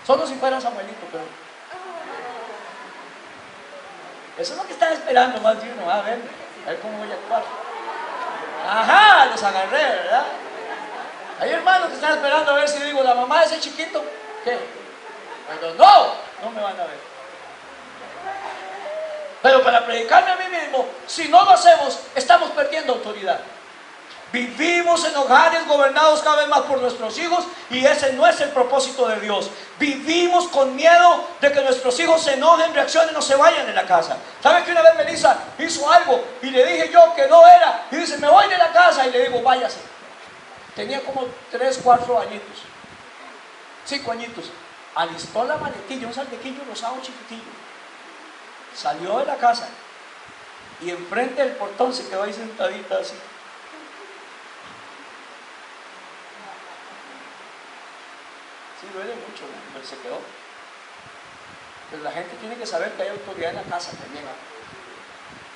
Solo si fuera Samuelito, pero... Eso es lo que están esperando más de uno. A ver cómo voy a actuar. Ajá, los agarré, ¿verdad? Hay hermanos que están esperando a ver si digo, la mamá de ese chiquito, ¿qué? Pero no me van a ver. Pero para predicarme a mí mismo, si no lo hacemos, estamos perdiendo autoridad. Vivimos en hogares gobernados cada vez más por nuestros hijos y ese no es el propósito de Dios. Vivimos con miedo de que nuestros hijos se enojen, reaccionen o se vayan de la casa. ¿Sabe que una vez Melissa hizo algo y le dije yo que no era? Y dice, me voy de la casa, y le digo, váyase. Tenía como 3, 4 añitos, 5 añitos. Alistó la maletilla, un saltequillo rosado chiquitillo. Salió de la casa y enfrente del portón se quedó ahí sentadita así. Sí, duele mucho, pero se quedó. Pero la gente tiene que saber que hay autoridad en la casa también.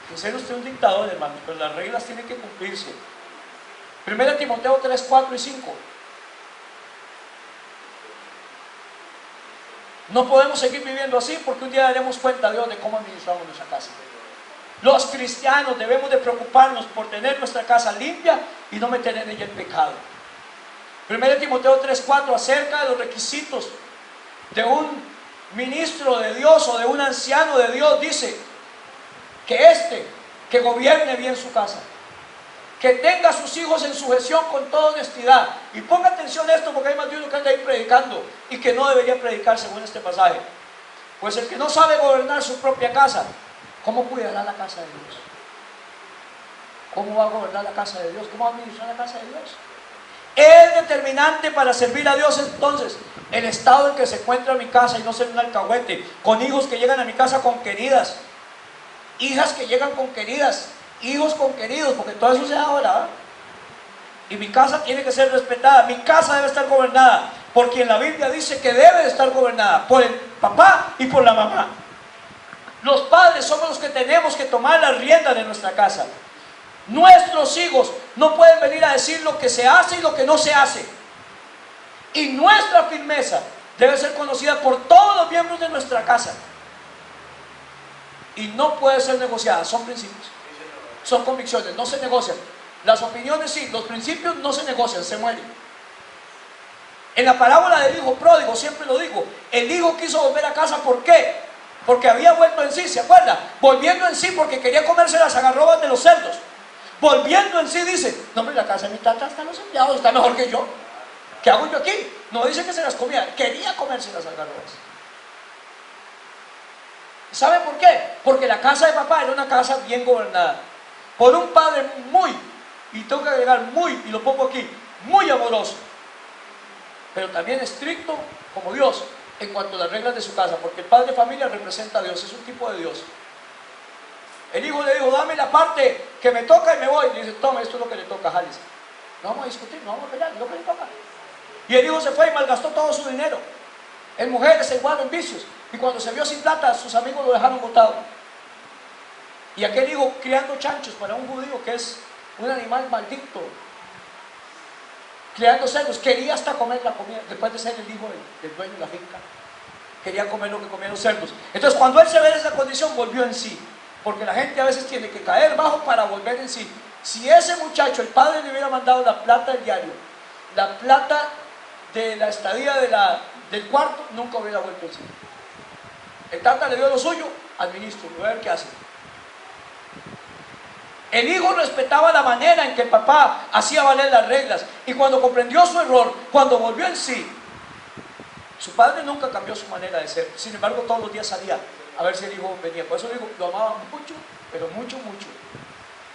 Que ser usted un dictador, hermano, pero las reglas tienen que cumplirse. 1 Timoteo 3, 4 y 5. No podemos seguir viviendo así porque un día daremos cuenta a Dios de cómo administramos nuestra casa. Los cristianos debemos de preocuparnos por tener nuestra casa limpia y no meter en ella el pecado. 1 Timoteo 3:4 acerca de los requisitos de un ministro de Dios o de un anciano de Dios dice que gobierne bien su casa, que tenga a sus hijos en sujeción con toda honestidad. Y ponga atención a esto porque hay más de uno que anda ahí predicando y que no debería predicar según este pasaje. Pues el que no sabe gobernar su propia casa, ¿cómo cuidará la casa de Dios? ¿Cómo va a gobernar la casa de Dios? ¿Cómo va a administrar la casa de Dios? Es determinante para servir a Dios entonces el estado en que se encuentra mi casa y no ser un alcahuete, con hijos que llegan a mi casa con queridas, hijas que llegan con queridas, hijos con queridos, porque todo eso se da ahora, ¿eh? Y mi casa tiene que ser respetada, mi casa debe estar gobernada, porque en la Biblia dice que debe de estar gobernada por el papá y por la mamá. Los padres somos los que tenemos que tomar las riendas de nuestra casa. Nuestros hijos no pueden venir a decir lo que se hace y lo que no se hace. Y nuestra firmeza debe ser conocida por todos los miembros de nuestra casa. Y no puede ser negociada, son principios, son convicciones, no se negocian. Las opiniones sí, los principios no se negocian, se mueren. En la parábola del hijo pródigo, siempre lo digo, el hijo quiso volver a casa, ¿por qué? Porque había vuelto en sí, ¿se acuerda? Volviendo en sí porque quería comerse las agarrobas de los cerdos. Volviendo en sí dice, no hombre, la casa de mi tata están los empleados, está mejor que yo. ¿Qué hago yo aquí? No dice que se las comía, quería comerse las agarrobas. ¿Sabe por qué? Porque la casa de papá era una casa bien gobernada. Por un padre muy, y tengo que agregar muy, y lo pongo aquí, muy amoroso. Pero también estricto como Dios en cuanto a las reglas de su casa. Porque el padre de familia representa a Dios, es un tipo de Dios. El hijo le dijo, dame la parte que me toca y me voy. Y le dice, toma, esto es lo que le toca, jálese. No vamos a discutir, no vamos a pelear, es lo que le toca. Y el hijo se fue y malgastó todo su dinero. En mujeres, en guano, en vicios. Y cuando se vio sin plata, sus amigos lo dejaron botado. Y aquel hijo criando chanchos para un judío, que es un animal maldito, criando cerdos, quería hasta comer la comida, después de ser el hijo del dueño de la finca, quería comer lo que comían los cerdos. Entonces cuando él se ve en esa condición, volvió en sí, porque la gente a veces tiene que caer bajo para volver en sí. Si ese muchacho, el padre le hubiera mandado la plata del diario, la plata de la estadía del cuarto, nunca hubiera vuelto en sí. El tata le dio lo suyo al ministro, voy a ver qué hace. El hijo respetaba la manera en que el papá hacía valer las reglas, y cuando comprendió su error, cuando volvió en sí, su padre nunca cambió su manera de ser. Sin embargo, todos los días salía a ver si el hijo venía. Por eso el hijo lo amaba mucho, pero mucho, mucho.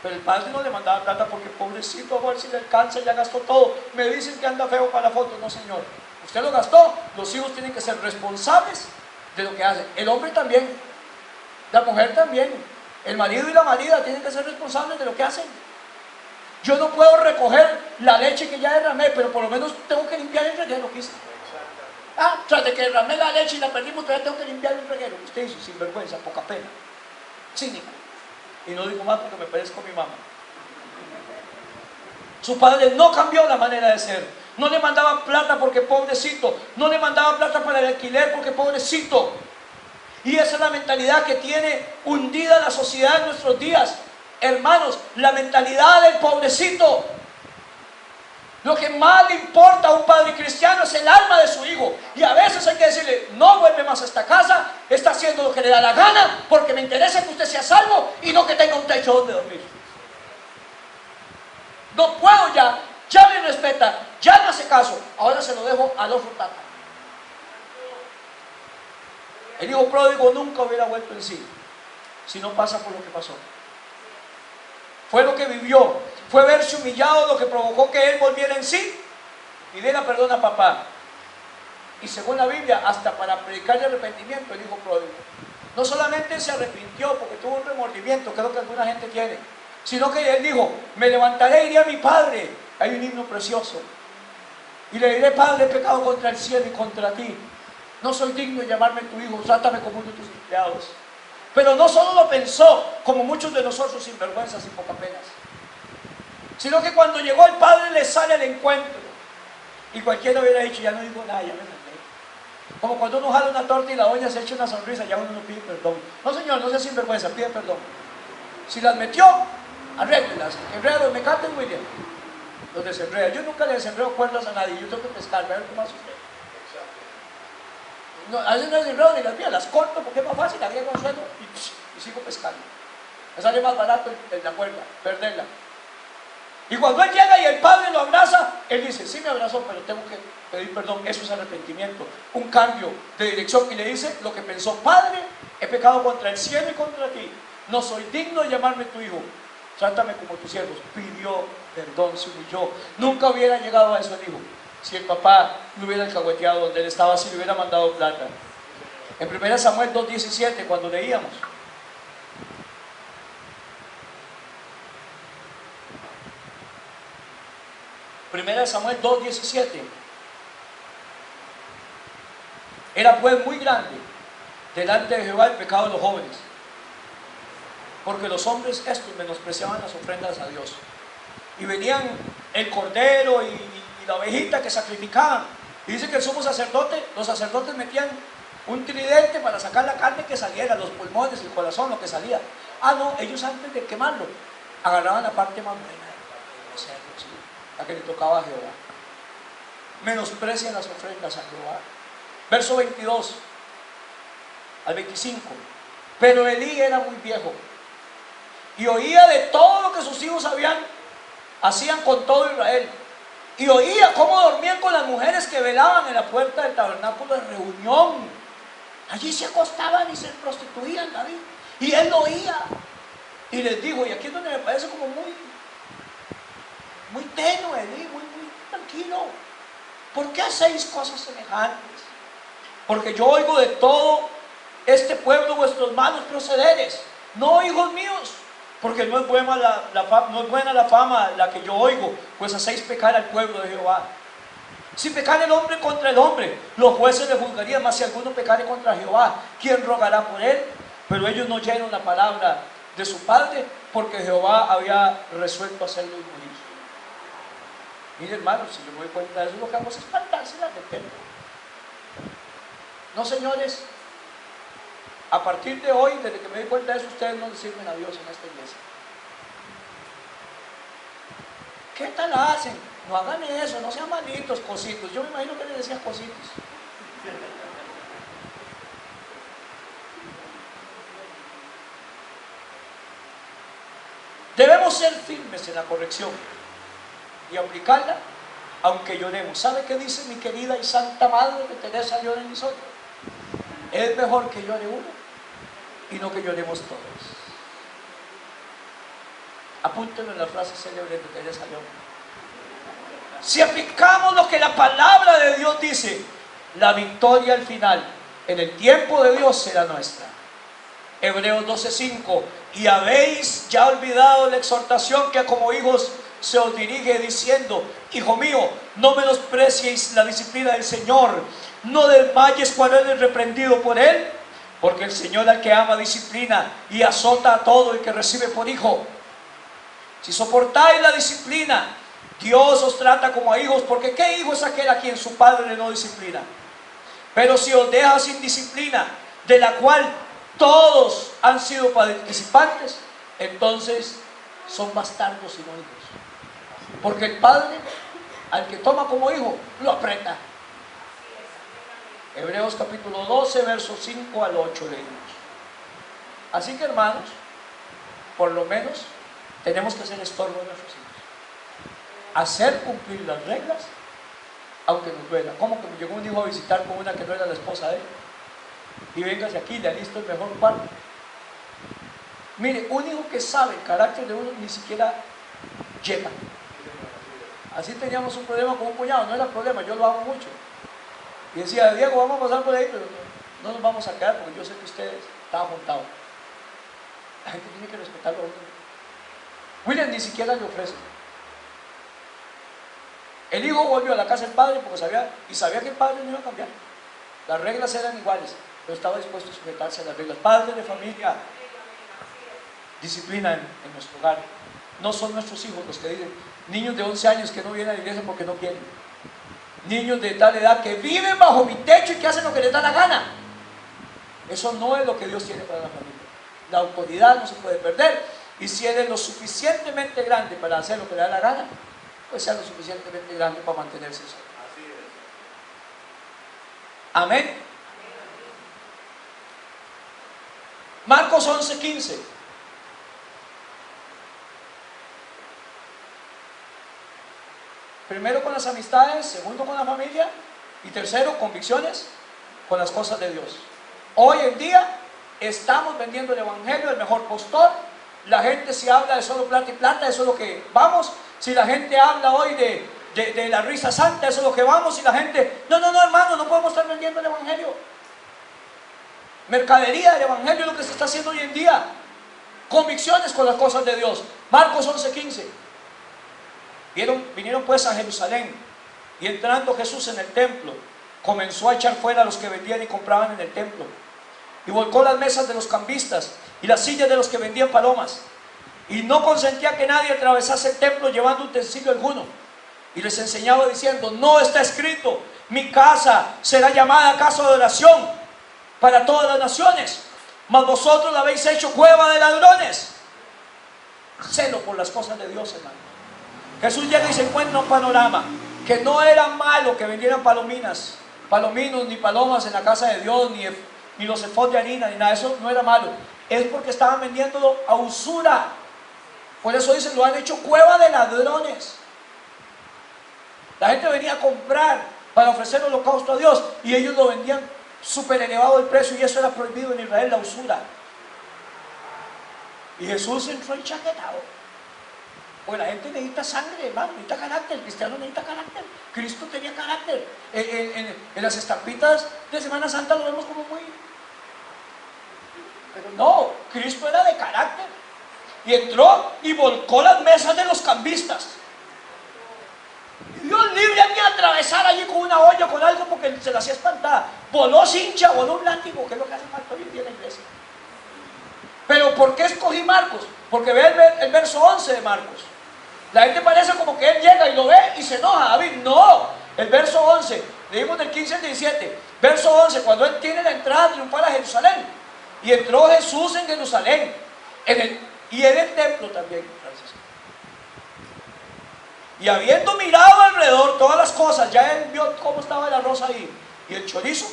Pero el padre no le mandaba plata porque pobrecito, a ver si le alcanza, ya gastó todo. Me dicen que anda feo para la foto. No, señor, usted lo gastó. Los hijos tienen que ser responsables de lo que hacen. El hombre también, la mujer también. El marido y la marida tienen que ser responsables de lo que hacen. Yo no puedo recoger la leche que ya derramé, pero por lo menos tengo que limpiar el reguero que hice. Tras de que derramé la leche y la perdimos, todavía tengo que limpiar el reguero. Usted hizo sinvergüenza, poca pena, cínico. Y no digo más porque me parezco a mi mamá. Su padre no cambió la manera de ser. No le mandaba plata porque pobrecito. No le mandaba plata para el alquiler porque pobrecito. Y esa es la mentalidad que tiene hundida la sociedad en nuestros días. Hermanos, la mentalidad del pobrecito. Lo que más le importa a un padre cristiano es el alma de su hijo. Y a veces hay que decirle, no vuelve más a esta casa, está haciendo lo que le da la gana, porque me interesa que usted sea salvo y no que tenga un techo donde dormir. No puedo ya me respeta, ya me hace caso, ahora se lo dejo al otro tata. El hijo pródigo nunca hubiera vuelto en sí si no pasa por lo que pasó. Fue lo que vivió, fue verse humillado lo que provocó que él volviera en sí y diera perdón a papá. Y según la Biblia, hasta para predicarle arrepentimiento, el hijo pródigo no solamente se arrepintió porque tuvo un remordimiento, que es lo que alguna gente tiene, sino que él dijo, me levantaré y iré a mi padre. Hay un himno precioso y le diré, Padre, he pecado contra el cielo y contra ti, no soy digno de llamarme tu hijo, trátame como uno de tus empleados. Pero no solo lo pensó, como muchos de nosotros, sinvergüenzas y poca penas, sino que cuando llegó el padre le sale al encuentro. Y cualquiera hubiera dicho, ya no digo nada, ya me mandé. Como cuando uno jala una torta y la doña se echa una sonrisa, ya uno no pide perdón. No, señor, no sea sinvergüenza, pide perdón. Si las metió, arréglelas. Enreda los mecates, William. Los desenreda. Yo nunca le desenredo cuerdas a nadie, yo tengo que pescar, a ver cómo hace usted. No, a veces no desenredo ni las mías, las corto porque es más fácil, agrego un suelo y sigo pescando. Me sale más barato la cuerda, perderla. Y cuando él llega y el padre lo abraza, él dice, sí me abrazó, pero tengo que pedir perdón. Eso es arrepentimiento, un cambio de dirección. Y le dice lo que pensó, Padre, he pecado contra el cielo y contra ti, no soy digno de llamarme tu hijo, trátame como tus siervos. Pidió perdón, se humilló. Nunca hubiera llegado a eso el hijo si el papá lo hubiera alcahueteado donde él estaba, si le hubiera mandado plata. En 1 Samuel 2:17, cuando leíamos, Primera de Samuel 2:17, era pues muy grande delante de Jehová el pecado de los jóvenes, porque los hombres estos menospreciaban las ofrendas a Dios, y venían el cordero y la ovejita que sacrificaban, y dice que el sumo sacerdote, los sacerdotes metían un tridente para sacar la carne que saliera, los pulmones, el corazón, lo que salía. No, ellos antes de quemarlo agarraban la parte más buena, la que le tocaba a Jehová. Menosprecian las ofrendas a Jehová. Verso 22 al 25. Pero Elí era muy viejo y oía de todo lo que sus hijos hacían con todo Israel, y oía cómo dormían con las mujeres que velaban en la puerta del tabernáculo de reunión. Allí se acostaban y se prostituían, David, y él lo oía y les dijo, y aquí es donde me parece como muy tenue, muy tranquilo, ¿por qué hacéis cosas semejantes? Porque yo oigo de todo este pueblo vuestros malos procederes. No, hijos míos, porque no es buena la fama la que yo oigo, pues hacéis pecar al pueblo de Jehová. Si pecare el hombre contra el hombre, los jueces le juzgarían, mas si alguno pecare contra Jehová, ¿quién rogará por él? Pero ellos no oyeron la palabra de su padre, porque Jehová había resuelto hacerlos morir. Mire, hermanos, si yo me doy cuenta de eso, lo que hago es espantárselas del templo. No, señores, a partir de hoy, desde que me doy cuenta de eso, ustedes no le sirven a Dios en esta iglesia. ¿Qué tal hacen? No hagan eso, no sean malitos, cositos. Yo me imagino que les decían cositos. Debemos ser firmes en la corrección y aplicarla, aunque lloremos. ¿Sabe qué dice mi querida y santa madre de Teresa Llora en Lizondo? Es mejor que llore uno y no que lloremos todos. Apúntenlo en la frase célebre de Teresa Llora. Si aplicamos lo que la palabra de Dios dice, la victoria al final, en el tiempo de Dios, será nuestra. Hebreos 12:5. Y habéis ya olvidado la exhortación que como hijos se os dirige diciendo: hijo mío, no menospreciéis la disciplina del Señor, no desmayes cuando eres reprendido por Él, porque el Señor al que ama disciplina y azota a todo el que recibe por hijo. Si soportáis la disciplina, Dios os trata como a hijos, porque ¿qué hijo es aquel a quien su padre no disciplina? Pero si os deja sin disciplina, de la cual todos han sido participantes, entonces son bastardos y no hijos. Porque el padre, al que toma como hijo, lo aprieta. Hebreos capítulo 12, versos 5 al 8 leímos. Así que, hermanos, por lo menos tenemos que hacer estorbo a nuestros hijos. Hacer cumplir las reglas, aunque nos duela. Como que me llegó un hijo a visitar con una que no era la esposa de él, y véngase aquí, le alisto el mejor cuarto. Mire, un hijo que sabe el carácter de uno ni siquiera llega. Así teníamos un problema con un cuñado, no era problema, yo lo amo mucho. Y decía: Diego, vamos a pasar por ahí, pero no nos vamos a quedar porque yo sé que ustedes estaban juntados. La gente tiene que respetarlo a uno. William ni siquiera le ofrece. El hijo volvió a la casa del padre porque sabía que el padre no iba a cambiar. Las reglas eran iguales, pero estaba dispuesto a sujetarse a las reglas. Padres de familia, disciplina en nuestro hogar. No son nuestros hijos los que dicen. Niños de 11 años que no vienen a la iglesia porque no quieren. Niños de tal edad que viven bajo mi techo y que hacen lo que les da la gana. Eso no es lo que Dios tiene para la familia. La autoridad no se puede perder. Y si eres lo suficientemente grande para hacer lo que le da la gana, pues sea lo suficientemente grande para mantenerse solo. Así es. Amén. Marcos 11:15. Primero con las amistades, segundo con la familia y tercero convicciones con las cosas de Dios. Hoy en día estamos vendiendo el evangelio, el mejor postor. La gente, si habla de solo plata y plata, eso es lo que vamos. Si la gente habla hoy de la risa santa, eso es lo que vamos. Si la gente, no, hermano, no podemos estar vendiendo el evangelio. Mercadería del evangelio es lo que se está haciendo hoy en día. Convicciones con las cosas de Dios. Marcos 11:15. Vinieron pues a Jerusalén, y entrando Jesús en el templo, comenzó a echar fuera a los que vendían y compraban en el templo, y volcó las mesas de los cambistas y las sillas de los que vendían palomas, y no consentía que nadie atravesase el templo llevando utensilio alguno, y les enseñaba diciendo: no está escrito, mi casa será llamada casa de oración para todas las naciones, mas vosotros la habéis hecho cueva de ladrones. Celo por las cosas de Dios, hermano. Jesús llega y se encuentra un panorama que no era malo que vendieran palominos, ni palomas en la casa de Dios, ni los efod de harina, ni nada. Eso no era malo. Es porque estaban vendiéndolo a usura. Por eso dicen: lo han hecho cueva de ladrones. La gente venía a comprar para ofrecer holocausto a Dios, y ellos lo vendían súper elevado el precio, y eso era prohibido en Israel, la usura. Y Jesús entró enchaquetado. Porque la gente necesita sangre, hermano, necesita carácter. El cristiano necesita carácter. Cristo tenía carácter. En las estampitas de Semana Santa lo vemos como muy... Pero no, Cristo era de carácter. Y entró y volcó las mesas de los cambistas. Y Dios libre a alguien atravesar allí con se la hacía espantada. Voló cincha, voló un látigo, que es lo que hace falta hoy en día en la iglesia. Pero ¿por qué escogí Marcos? Porque ve el verso 11 de Marcos. La gente parece como que él llega y lo ve y se enoja. David, no. El verso 11, leímos del 15 al 17. Verso 11, cuando él tiene la entrada triunfal a Jerusalén. Y entró Jesús en Jerusalén. Y en el templo también, Francisco. Y habiendo mirado alrededor todas las cosas, ya él vio cómo estaba el arroz ahí y el chorizo.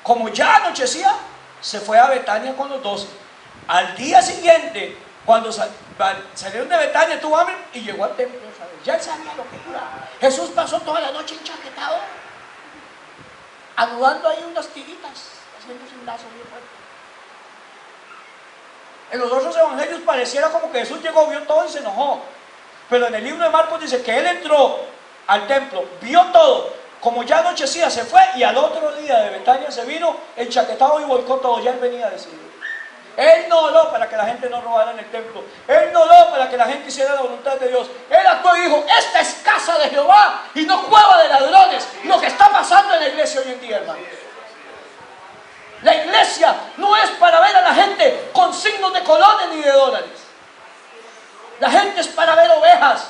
Como ya anochecía, se fue a Betania con los 12. Al día siguiente, cuando salieron de Betania, tuvo hambre y llegó al templo. ¿Sabes? Ya él sabía lo que era. Jesús pasó toda la noche enchaquetado, anudando ahí unas tiritas, haciéndose un lazo bien fuerte. En los otros evangelios pareciera como que Jesús llegó, vio todo y se enojó. Pero en el libro de Marcos dice que él entró al templo, vio todo, como ya anochecía se fue y al otro día de Betania se vino enchaquetado y volcó todo, ya él venía decidido. Él no oró para que la gente no robara en el templo, él no oró para que la gente hiciera la voluntad de Dios, él actuó y dijo, esta es casa de Jehová y no cueva de ladrones, lo que está pasando en la iglesia hoy en día, hermanos. La iglesia no es para ver a la gente con signos de colones ni de dólares. La gente es para ver ovejas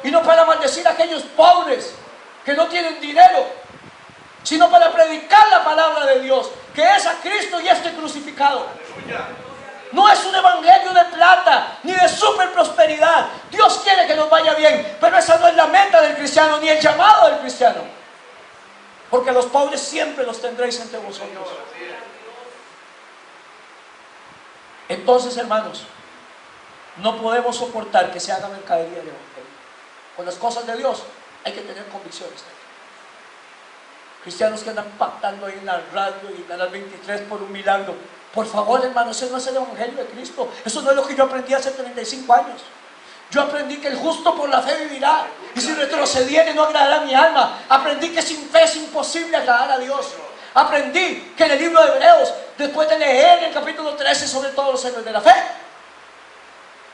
y no para maldecir a aquellos pobres que no tienen dinero, sino para predicar la palabra de Dios, que es a Cristo y este crucificado. No es un evangelio de plata ni de super prosperidad. Dios quiere que nos vaya bien, pero esa no es la meta del cristiano ni el llamado del cristiano, porque los pobres siempre los tendréis entre vosotros. Entonces, hermanos, no podemos soportar que se haga mercadería del evangelio. Con las cosas de Dios hay que tener convicciones. Cristianos que andan pactando ahí en la radio y en Canal 23 por un milagro. Por favor, hermanos, ese no es el evangelio de Cristo. Eso no es lo que yo aprendí hace 35 años. Yo aprendí que el justo por la fe vivirá, y si retrocediere no agradará a mi alma. Aprendí que sin fe es imposible agradar a Dios. Aprendí que en el libro de Hebreos, después de leer en el capítulo 13 sobre todos los héroes de la fe,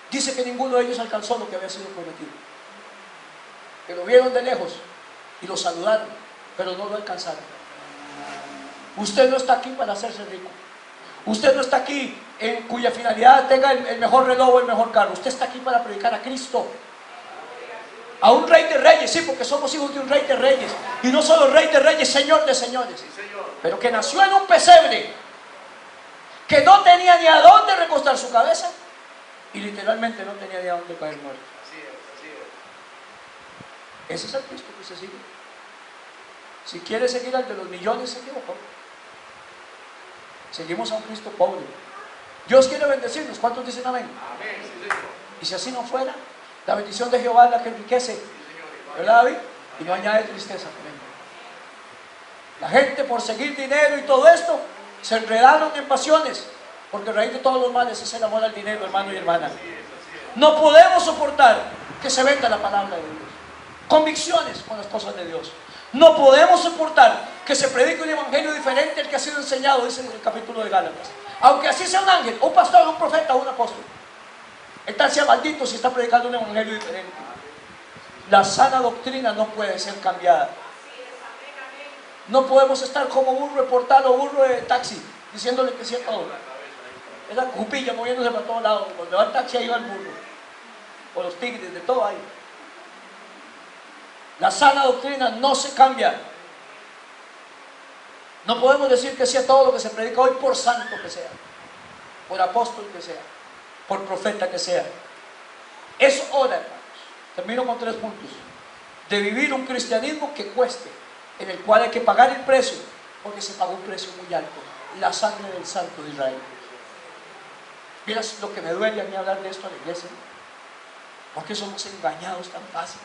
dice que ninguno de ellos alcanzó lo que había sido prometido. Que lo vieron de lejos y lo saludaron, pero no lo alcanzaron. Usted no está aquí para hacerse rico. Usted no está aquí en cuya finalidad tenga el mejor reloj o el mejor carro. Usted está aquí para predicar a Cristo, a un rey de reyes, sí, porque somos hijos de un rey de reyes, y no solo rey de reyes, señor de señores, pero que nació en un pesebre, que no tenía ni a dónde recostar su cabeza y literalmente no tenía ni a dónde caer muerto. Ese es el Cristo que se sigue. Si quiere seguir al de los millones, se equivocó. Seguimos a un Cristo pobre. Dios quiere bendecirnos. ¿Cuántos dicen amén? Amén, sí, Señor. Y si así no fuera, la bendición de Jehová es la que enriquece, ¿verdad, David? Y no añade tristeza. Amén. La gente, por seguir dinero y todo esto, se enredaron en pasiones, porque el raíz de todos los males es el amor al dinero, hermano y hermana. No podemos soportar que se venda la palabra de Dios. Convicciones con las cosas de Dios. No podemos soportar que se predique un evangelio diferente al que ha sido enseñado, dice en el capítulo de Gálatas. Aunque así sea un ángel, un pastor, un profeta o un apóstol, el tal sea maldito si está predicando un evangelio diferente. La sana doctrina no puede ser cambiada. No podemos estar como burro de portal o burro de taxi, diciéndole que sí a todo. Esa jupilla moviéndose para todos lados. Cuando va el taxi ahí va el burro, o los tigres, de todo ahí. La sana doctrina no se cambia. No podemos decir que sea todo lo que se predica hoy, por santo que sea, por apóstol que sea, por profeta que sea. Es hora, hermanos, termino con 3 puntos, de vivir un cristianismo que cueste, en el cual hay que pagar el precio, porque se pagó un precio muy alto, la sangre del Santo de Israel. Miras lo que me duele a mí hablar de esto a la iglesia. ¿Por qué somos engañados tan fácil?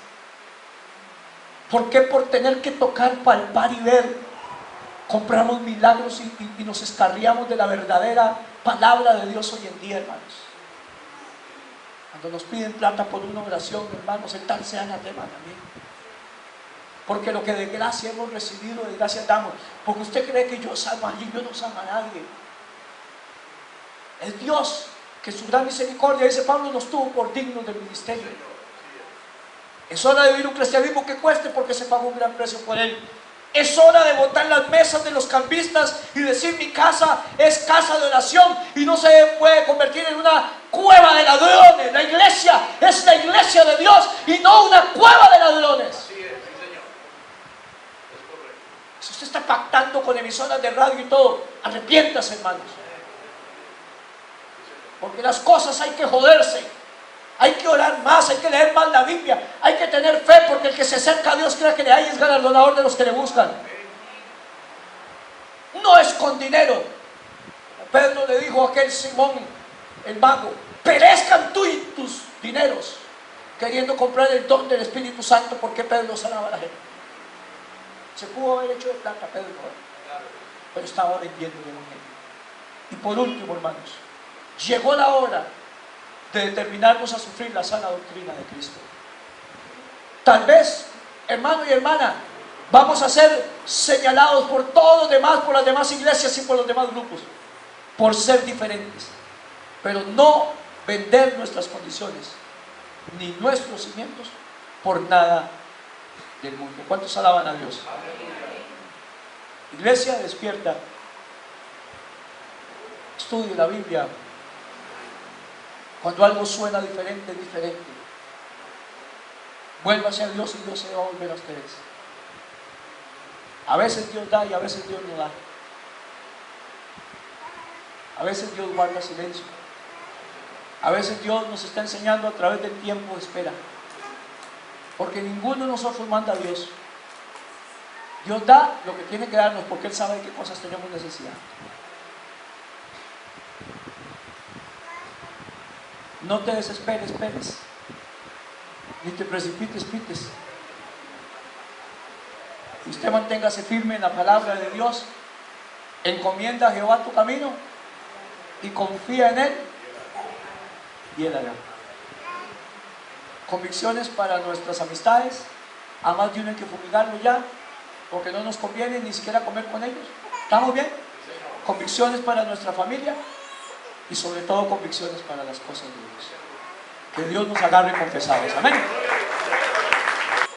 ¿Por qué por tener que tocar, palpar y ver, compramos milagros y nos escarriamos de la verdadera palabra de Dios hoy en día, hermanos? Cuando nos piden plata por una oración, hermanos, el tal sea anatema también. Porque lo que de gracia hemos recibido, de gracia damos. Porque usted cree que yo salvo a alguien, yo no salvo a nadie. Es Dios que en su gran misericordia, dice Pablo, nos tuvo por dignos del ministerio. Es hora de vivir un cristianismo que cueste porque se pagó un gran precio por él. Es hora de botar las mesas de los cambistas y decir: mi casa es casa de oración y no se puede convertir en una cueva de ladrones. La iglesia es la iglesia de Dios y no una cueva de ladrones. Así es, sí señor. Es correcto. Si usted está pactando con emisoras de radio y todo, arrepiéntase, hermanos. Porque las cosas hay que joderse. Hay que orar más, hay que leer más la Biblia, hay que tener fe, porque el que se acerca a Dios crea que le hay es galardonador de los que le buscan. No es con dinero. Pedro le dijo a aquel Simón, el mago: perezcan tú y tus dineros, queriendo comprar el don del Espíritu Santo. Porque Pedro sanaba a la gente. Se pudo haber hecho de plata Pedro, pero estaba vendiendo el evangelio. Y por último, hermanos, llegó la hora de determinarnos a sufrir la sana doctrina de Cristo. Tal vez, hermano y hermana, vamos a ser señalados por todos los demás, por las demás iglesias y por los demás grupos, por ser diferentes, pero no vender nuestras condiciones ni nuestros cimientos por nada del mundo. ¿Cuántos alaban a Dios? Iglesia, despierta, estudie la Biblia. Cuando algo suena diferente, es diferente. Vuélvase a Dios y Dios se va a volver a ustedes. A veces Dios da y a veces Dios no da. A veces Dios guarda silencio. A veces Dios nos está enseñando a través del tiempo de espera. Porque ninguno de nosotros manda a Dios. Dios da lo que tiene que darnos porque Él sabe de qué cosas tenemos necesidad. No te desesperes, ni te precipites, pites. Y usted manténgase firme en la palabra de Dios. Encomienda a Jehová tu camino y confía en Él, y Él hará. Convicciones para nuestras amistades. A más de uno hay que fumigarlo ya, porque no nos conviene ni siquiera comer con ellos. ¿Estamos bien? Convicciones para nuestra familia. Y sobre todo convicciones para las cosas de Dios. Que Dios nos agarre confesados. Amén.